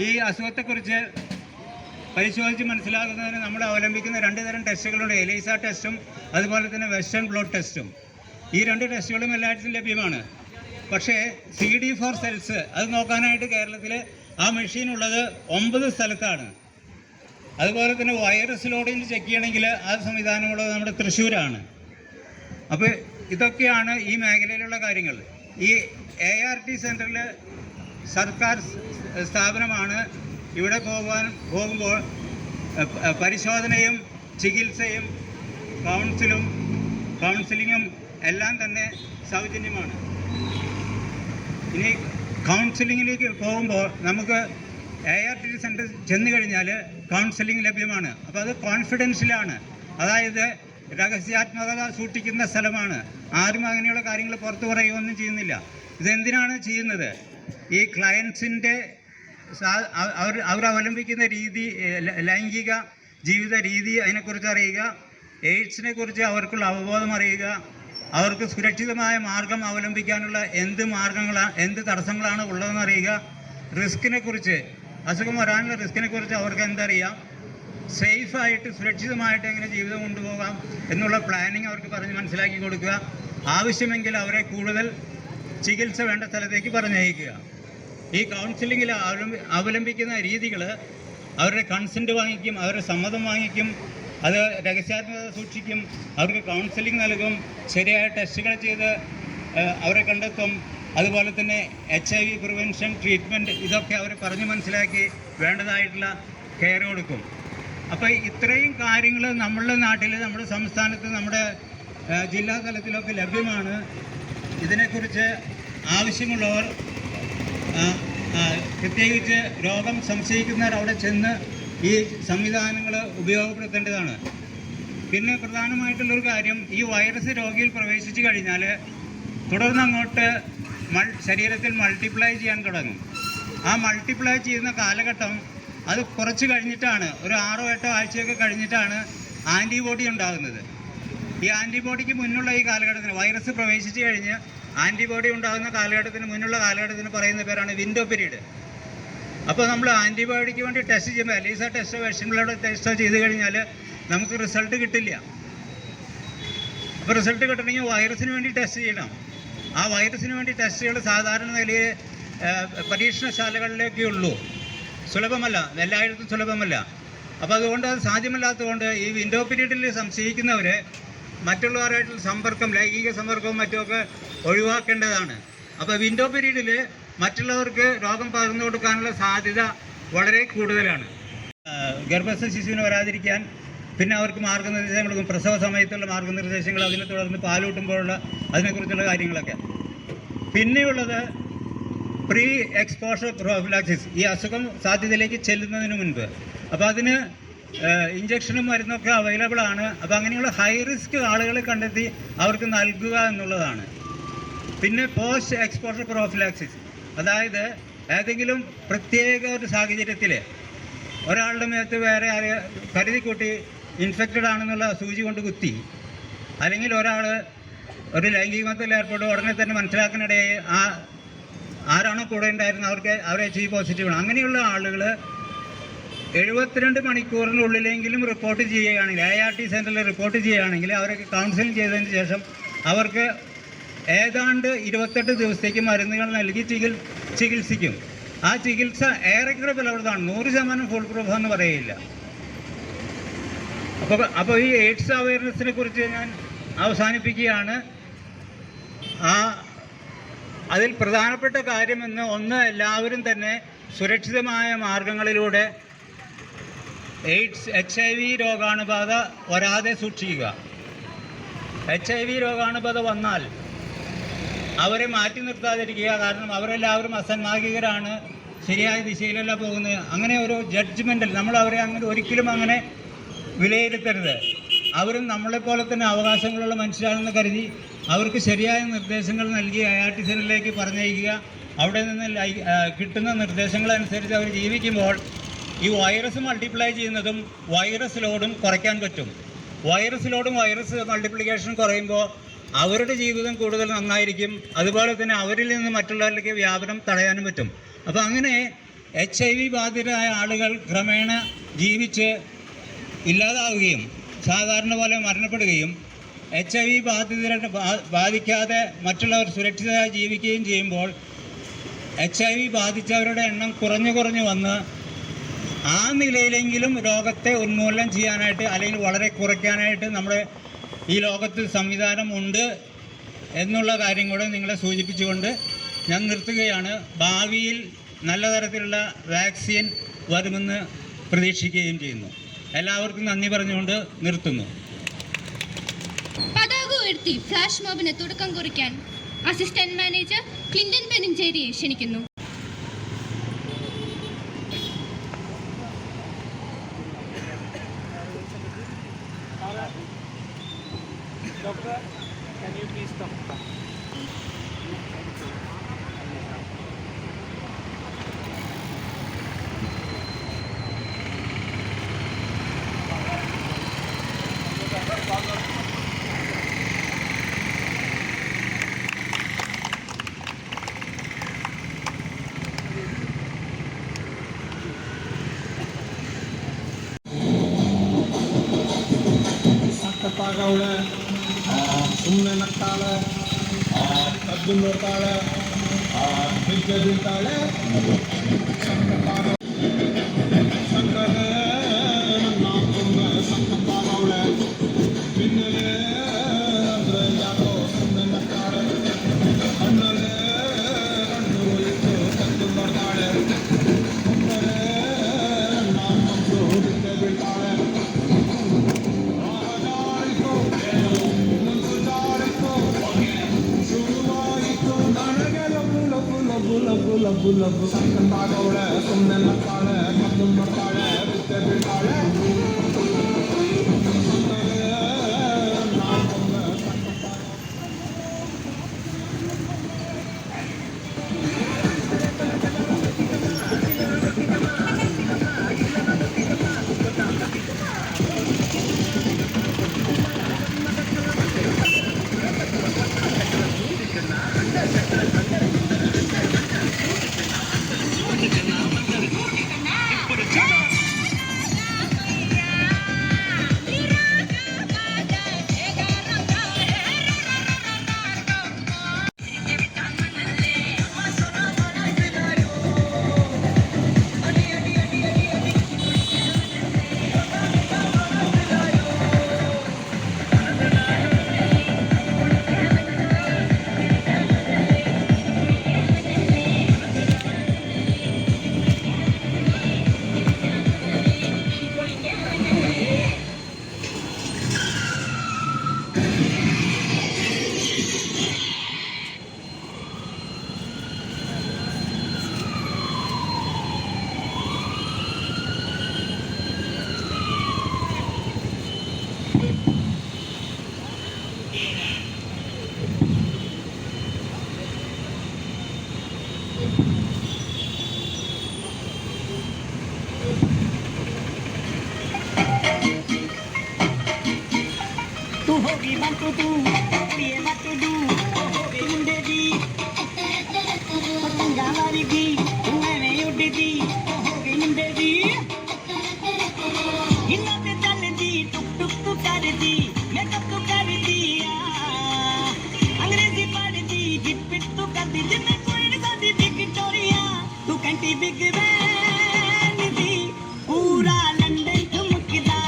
ഈ അസുഖത്തെക്കുറിച്ച് പരിശോധിച്ച് മനസ്സിലാക്കുന്നതിന് നമ്മൾ അവലംബിക്കുന്ന 2 തരം ടെസ്റ്റുകളുണ്ട്. ELISA ടെസ്റ്റും അതുപോലെ തന്നെ വെസ്റ്റേൺ ബ്ലോട്ട് ടെസ്റ്റും. ഈ 2 ടെസ്റ്റുകളും എല്ലായിടത്തും ലഭ്യമാണ്. പക്ഷേ CD4 സെൽസ് അത് നോക്കാനായിട്ട് കേരളത്തിൽ ആ മെഷീൻ ഉള്ളത് 9 സ്ഥലത്താണ്. അതുപോലെ തന്നെ വൈറസ് ലോഡിൽ ചെക്ക് ചെയ്യണമെങ്കിൽ ആ സംവിധാനമുള്ളത് നമ്മുടെ തൃശ്ശൂരാണ്. അപ്പോൾ ഇതൊക്കെയാണ് ഈ മേഖലയിലുള്ള കാര്യങ്ങൾ. ഈ ART സെൻറ്ററിൽ സർക്കാർ സ്ഥാപനമാണ്. ഇവിടെ പോകുമ്പോൾ പരിശോധനയും ചികിത്സയും കൗൺസിലിങ്ങും എല്ലാം തന്നെ സൗജന്യമാണ്. ഇനി കൗൺസിലിങ്ങിലേക്ക് പോകുമ്പോൾ നമുക്ക് ART സെൻറ്റർ ചെന്ന് കഴിഞ്ഞാൽ കൗൺസിലിംഗ് ലഭ്യമാണ്. അപ്പോൾ അത് കോൺഫിഡൻഷ്യലാണ്, അതായത് രഹസ്യാത്മകത സൂക്ഷിക്കുന്ന സ്ഥലമാണ്. ആരും അങ്ങനെയുള്ള കാര്യങ്ങൾ പുറത്തു പറയുകയൊന്നും ചെയ്യുന്നില്ല. ഇതെന്തിനാണ് ചെയ്യുന്നത്? ഈ ക്ലയൻസിൻ്റെ അവർ അവലംബിക്കുന്ന രീതി, ലൈംഗിക ജീവിത രീതി അതിനെക്കുറിച്ച് അറിയുക, എയ്ഡ്സിനെ കുറിച്ച് അവർക്കുള്ള അവബോധം അറിയുക, അവർക്ക് സുരക്ഷിതമായ മാർഗം അവലംബിക്കാനുള്ള എന്ത് തടസ്സങ്ങളാണ് ഉള്ളതെന്ന് അറിയുക, റിസ്കിനെ കുറിച്ച്, അസുഖം വരാനുള്ള റിസ്കിനെ കുറിച്ച് അവർക്ക് എന്തറിയാം, സേഫായിട്ട് സുരക്ഷിതമായിട്ട് എങ്ങനെ ജീവിതം കൊണ്ടുപോകാം എന്നുള്ള പ്ലാനിങ് അവർക്ക് പറഞ്ഞ് മനസ്സിലാക്കി കൊടുക്കുക. ആവശ്യമെങ്കിൽ അവരെ കൂടുതൽ ചികിത്സ വേണ്ട സ്ഥലത്തേക്ക് പറഞ്ഞയക്കുക. ഈ കൗൺസിലിങ്ങിൽ അവലംബിക്കുന്ന രീതികൾ അവരുടെ കൺസെൻറ്റ് വാങ്ങിക്കും, അവരുടെ സമ്മതം വാങ്ങിക്കും, അത് രഹസ്യാത്മകത സൂക്ഷിക്കും, അവർക്ക് കൗൺസിലിംഗ് നൽകും, ശരിയായ ടെസ്റ്റുകൾ ചെയ്ത് അവരെ കണ്ടെത്തും. അതുപോലെ തന്നെ HIV പ്രിവെൻഷൻ, ട്രീറ്റ്മെൻറ്റ് ഇതൊക്കെ അവർ പറഞ്ഞ് മനസ്സിലാക്കി വേണ്ടതായിട്ടുള്ള കെയർ കൊടുക്കും. അപ്പോൾ ഇത്രയും കാര്യങ്ങൾ നമ്മളുടെ നാട്ടിൽ, നമ്മുടെ സംസ്ഥാനത്ത്, നമ്മുടെ ജില്ലാ തലത്തിലൊക്കെ ലഭ്യമാണ്. ഇതിനെക്കുറിച്ച് ആവശ്യമുള്ളവർ, പ്രത്യേകിച്ച് രോഗം സംശയിക്കുന്നവർ അവിടെ ചെന്ന് ഈ സംവിധാനങ്ങൾ ഉപയോഗപ്പെടുത്തേണ്ടതാണ്. പിന്നെ പ്രധാനമായിട്ടുള്ളൊരു കാര്യം, ഈ വൈറസ് രോഗിയിൽ പ്രവേശിച്ചു കഴിഞ്ഞാൽ തുടർന്ന് അങ്ങോട്ട് ശരീരത്തിൽ മൾട്ടിപ്ലൈ ചെയ്യാൻ തുടങ്ങും. ആ മൾട്ടിപ്ലൈ ചെയ്യുന്ന കാലഘട്ടം അത് കുറച്ച് കഴിഞ്ഞിട്ടാണ്, ഒരു 6-8 ആഴ്ചയൊക്കെ കഴിഞ്ഞിട്ടാണ് ആൻറ്റിബോഡി ഉണ്ടാകുന്നത്. ഈ ആൻറ്റിബോഡിക്ക് മുന്നുള്ള ഈ കാലഘട്ടത്തിന്, വൈറസ് പ്രവേശിച്ച് കഴിഞ്ഞ് ആൻറ്റിബോഡി ഉണ്ടാകുന്ന കാലഘട്ടത്തിന് മുന്നുള്ള കാലഘട്ടത്തിന് പറയുന്ന പേരാണ് വിൻഡോ പീരീഡ്. അപ്പോൾ നമ്മൾ ആൻറ്റിബോഡിക്ക് വേണ്ടി ടെസ്റ്റ് ചെയ്യുമ്പോൾ എലീസ ടെസ്റ്റോ വെർഷനിലൂടെ ടെസ്റ്റോ ചെയ്ത് കഴിഞ്ഞാൽ നമുക്ക് റിസൾട്ട് കിട്ടില്ല. അപ്പോൾ റിസൾട്ട് കിട്ടണമെങ്കിൽ വൈറസിന് വേണ്ടി ടെസ്റ്റ് ചെയ്യണം. ആ വൈറസിന് വേണ്ടി ടെസ്റ്റുകൾ സാധാരണ നിലയിൽ പരീക്ഷണശാലകളിലേക്കേ ഉള്ളൂ, സുലഭമല്ല, എല്ലായിടത്തും സുലഭമല്ല. അപ്പോൾ അതുകൊണ്ട് അത് സാധ്യമല്ലാത്തതുകൊണ്ട് ഈ വിൻഡോ പീരീഡിൽ സംശയിക്കുന്നവർ മറ്റുള്ളവരായിട്ടുള്ള സമ്പർക്കം, ലൈംഗിക സമ്പർക്കവും മറ്റുമൊക്കെ ഒഴിവാക്കേണ്ടതാണ്. അപ്പോൾ വിൻഡോ പീരീഡിൽ മറ്റുള്ളവർക്ക് രോഗം പകർന്നു കൊടുക്കാനുള്ള സാധ്യത വളരെ കൂടുതലാണ്. ഗർഭസ്ഥ ശിശുവിന് വരാതിരിക്കാൻ പിന്നെ അവർക്ക് മാർഗ്ഗനിർദ്ദേശങ്ങളും, പ്രസവ സമയത്തുള്ള മാർഗ്ഗനിർദ്ദേശങ്ങൾ, അതിനെ തുടർന്ന് പാലൂട്ടുമ്പോഴുള്ള അതിനെക്കുറിച്ചുള്ള കാര്യങ്ങളൊക്കെ. പിന്നെയുള്ളത് പ്രീ എക്സ്പോഷർ പ്രൊഫിലാക്സിസ്, ഈ അസുഖം സാധ്യതയിലേക്ക് ചെല്ലുന്നതിന് മുൻപ്. അപ്പോൾ അതിന് ഇഞ്ചക്ഷനും മരുന്നൊക്കെ അവൈലബിൾ ആണ്. അപ്പോൾ അങ്ങനെയുള്ള ഹൈ റിസ്ക് ആളുകളെ കണ്ടെത്തി അവർക്ക് നൽകുക എന്നുള്ളതാണ്. പിന്നെ പോസ്റ്റ് എക്സ്പോഷർ പ്രൊഫിലാക്സിസ്, അതായത് ഏതെങ്കിലും പ്രത്യേക ഒരു സാഹചര്യത്തിൽ ഒരാളുടെ മേത്ത് വേറെ കരുതിക്കൂട്ടി ഇൻഫെക്റ്റഡ് ആണെന്നുള്ള സൂചി കൊണ്ട് കുത്തി, അല്ലെങ്കിൽ ഒരാൾ ഒരു ലൈംഗികത്തിൽ ഏർപ്പെടും, ഉടനെ തന്നെ മനസ്സിലാക്കാനിടയായി ആരാണോ കൂടെ ഉണ്ടായിരുന്നത് അവരെ HIV പോസിറ്റീവാണ്. അങ്ങനെയുള്ള ആളുകൾ 72 മണിക്കൂറിനുള്ളിലെങ്കിലും റിപ്പോർട്ട് ചെയ്യുകയാണെങ്കിൽ, ART സെൻറ്ററിൽ റിപ്പോർട്ട് ചെയ്യുകയാണെങ്കിൽ അവരൊക്കെ കൗൺസിലിംഗ് ചെയ്തതിന് ശേഷം അവർക്ക് ഏതാണ്ട് 28 ദിവസത്തേക്ക് മരുന്നുകൾ നൽകി ചികിത്സിക്കും. ആ ചികിത്സ ഏറെക്കുറെ ഫലപ്രദമാണ്, 100% ഫുൾ പ്രൂഫ് എന്ന് പറയില്ല. അപ്പോൾ ഈ എയ്ഡ്സ് അവയർനെസ്സിനെ കുറിച്ച് ഞാൻ അവസാനിപ്പിക്കുകയാണ്. അതിൽ പ്രധാനപ്പെട്ട കാര്യമെന്ന് ഒന്ന്, എല്ലാവരും തന്നെ സുരക്ഷിതമായ മാർഗങ്ങളിലൂടെ HIV രോഗാണുബാധ വരാതെ സൂക്ഷിക്കുക. HIV രോഗാണുബാധ വന്നാൽ അവരെ മാറ്റി നിർത്താതിരിക്കുക. കാരണം അവരെല്ലാവരും അസന്മാർഗികരാണ്, ശരിയായ ദിശയിലല്ല പോകുന്നത്. അങ്ങനെ ഒരു ജഡ്ജ്മെൻറ്റിൽ നമ്മൾ അവരെ ഒരിക്കലും അങ്ങനെ വിലയിരുത്തരുത്. അവരും നമ്മളെപ്പോലെ തന്നെ അവകാശങ്ങളുള്ള മനുഷ്യരാണെന്ന് കരുതി അവർക്ക് ശരിയായ നിർദ്ദേശങ്ങൾ നൽകി ART സെന്ററിലേക്ക് പറഞ്ഞയക്കുക. അവിടെ നിന്ന് കിട്ടുന്ന നിർദ്ദേശങ്ങളനുസരിച്ച് അവർ ജീവിക്കുമ്പോൾ ഈ വൈറസ് മൾട്ടിപ്ലൈ ചെയ്യുന്നതും വൈറസ് ലോഡും കുറയ്ക്കാൻ പറ്റും. വൈറസ് മൾട്ടിപ്ലിക്കേഷൻ കുറയുമ്പോൾ അവരുടെ ജീവിതം കൂടുതൽ നന്നായിരിക്കും. അതുപോലെ തന്നെ അവരിൽ നിന്ന് മറ്റുള്ളവരിലേക്ക് വ്യാപനം തടയാനും പറ്റും. അപ്പോൾ അങ്ങനെ HIV ബാധിതരായ ആളുകൾ ക്രമേണ ജീവിച്ച് ഇല്ലാതാവുകയും സാധാരണ പോലെ മരണപ്പെടുകയും HIV ബാധിക്കാതെ മറ്റുള്ളവർ സുരക്ഷിതരായി ജീവിക്കുകയും ചെയ്യുമ്പോൾ HIV ബാധിച്ചവരുടെ എണ്ണം കുറഞ്ഞു വന്ന് ആ നിലയിലെങ്കിലും രോഗത്തെ ഉന്മൂലനം ചെയ്യാനായിട്ട് അല്ലെങ്കിൽ വളരെ കുറയ്ക്കാനായിട്ട് നമ്മുടെ ഈ ലോകത്തിൽ സംവിധാനം ഉണ്ട് എന്നുള്ള കാര്യം കൂടെ നിങ്ങളെ സൂചിപ്പിച്ചുകൊണ്ട് ഞാൻ നിർത്തുകയാണ്. ഭാവിയിൽ നല്ല തരത്തിലുള്ള വാക്സിൻ വരുമെന്ന് പ്രതീക്ഷിക്കുകയും ചെയ്യുന്നു. എല്ലാവർക്കും നന്ദി പറഞ്ഞുകൊണ്ട് നിർത്തുന്നു. പതാക ഉയർത്തി ഫ്ലാഷ് മോബിന് തുടക്കം കുറിക്കാൻ അസിസ്റ്റന്റ് മാനേജർ ക്ലിന്റൺ ബെനിഞ്ചേരിയെ ക്ഷണിക്കുന്നു. ತಾಗವಳೆ ಸುಮ್ಮನೆ ನಗ್ತಾಳೆ ಕದ್ದು ನೋಡ್ತಾಳೆ ಬಿದ್ದೆ ಬೀಳ್ತಾಳೆ ಸಂಕಟೇ ನನ್ನ ತುಂಬ ಸಂಕಟಾಗವಳೆ ಬಿನ್ನಲೆ ಅಂದ್ರೆ ಯಾಕೋ ಸುಮ್ಮನೆ ನಗ್ತಾಳೆ ಕಣ್ಣಲ್ಲೇ ಕಣ್ಣು ಇಟ್ಟು ಕದ್ದು ನೋಡ್ತಾಳೆ ಸುಮ್ಮನೆ ನನ್ನ ಮನಸ್ಸು ಬಿದ್ದೆ ಬೀಳ್ತಾಳೆ ಲಬ್ಬು ಸಂಕಟಾಗವಳೆ ಸುಮ್ಮನೆ ನಗ್ತಾಳೆ ಕದ್ದು ಮಾಡ್ತಾಳೆ ಬಿದ್ದೆ ಬೀಳ್ತಾಳೆ तू होगी बंटू तू ये मत तू होगी मुंडे दी पतंगा वाली दी तू मैं उड़ी दी होगी मुंडे दी इन्ना ते चल दी टुक टुक तू कर दी मेकअप तू कर दिया अंग्रेजी पढ़ दी गिट पिट तू कर दी जिन्ने कोई नहीं दी विक्टोरिया तू कंटी बिग बैन दी पूरा लंदन ठुमकदा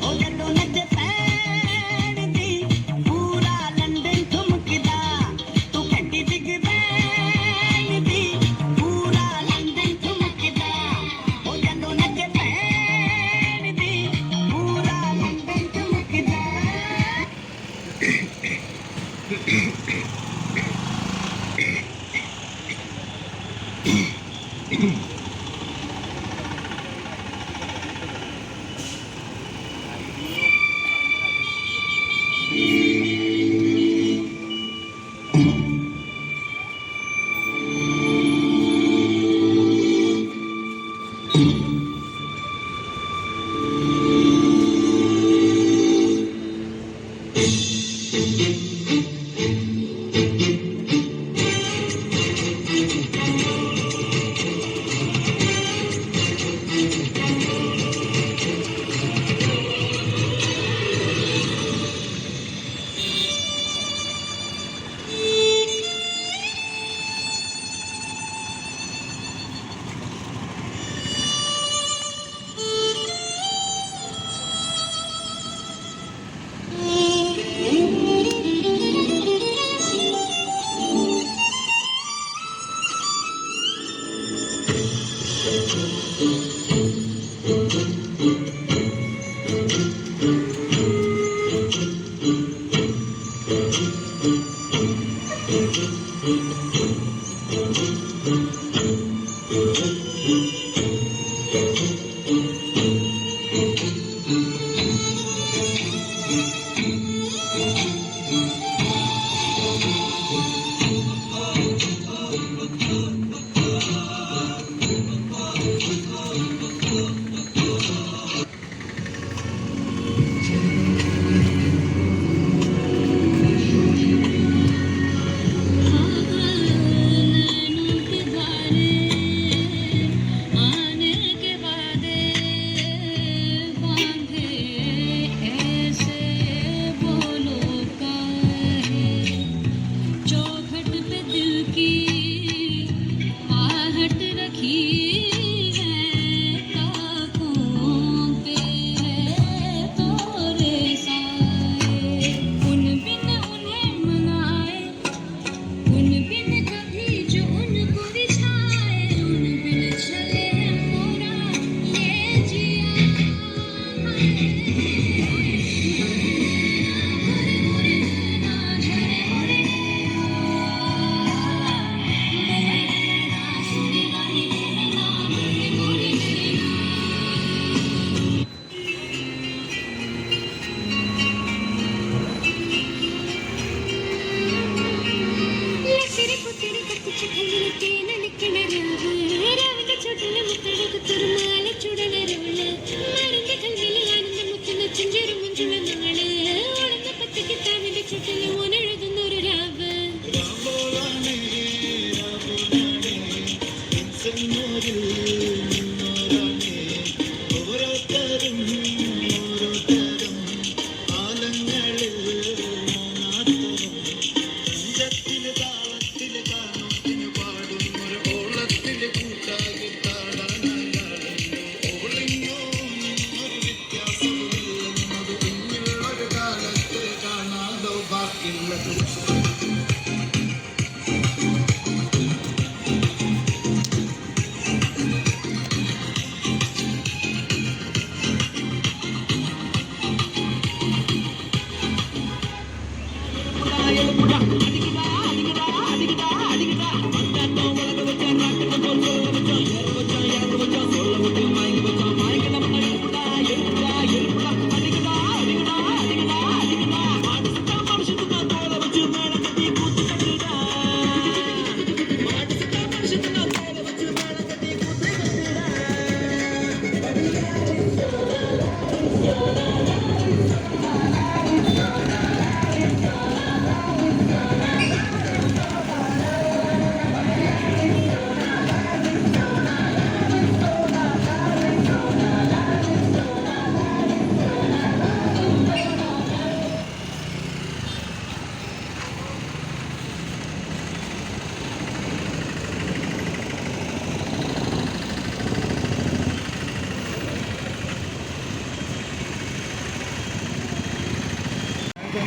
ओ जदों नच पैन दी पूरा लंदन ठुमकदा तू कंटी बिग बैन दी पूरा लंदन ठुमकदा ओ जदों नच पैन दी पूरा लंदन ठुमकदा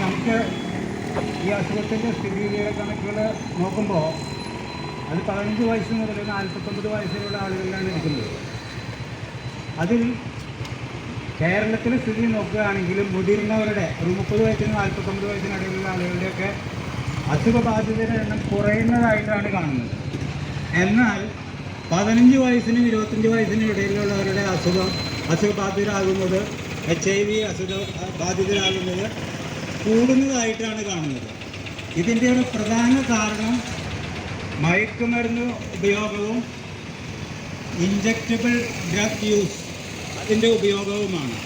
നമുക്ക് ഈ അസുഖത്തിൻ്റെ സ്ഥിരീകരണ കണക്കുകൾ നോക്കുമ്പോൾ അത് 15 വയസ്സ് മുതൽ 49 വയസ്സിലുള്ള ആളുകളിലാണ് ഇരിക്കുന്നത്. അതിൽ കേരളത്തിലെ സ്ഥിതി നോക്കുകയാണെങ്കിൽ മുതിർന്നവരുടെ ഒരു 30 വയസ്സിന് 49 വയസ്സിനിടയിലുള്ള ആളുകളുടെയൊക്കെ അസുഖബാധിതരുടെ എണ്ണം കുറയുന്നതായിട്ടാണ് കാണുന്നത്. എന്നാൽ 15 വയസ്സിനും 25 വയസ്സിനും ഇടയിലുള്ളവരുടെ അസുഖബാധിതരാകുന്നത് HIV ബാധിതരാകുന്നത് കൂടുന്നതായിട്ടാണ് കാണുന്നത്. ഇതിൻ്റെ ഒരു പ്രധാന കാരണം മയക്കുമരുന്ന് ഉപയോഗവും ഇൻജക്റ്റബിൾ ഡ്രഗ് യൂസ് അതിൻ്റെ ഉപയോഗവുമാണ്.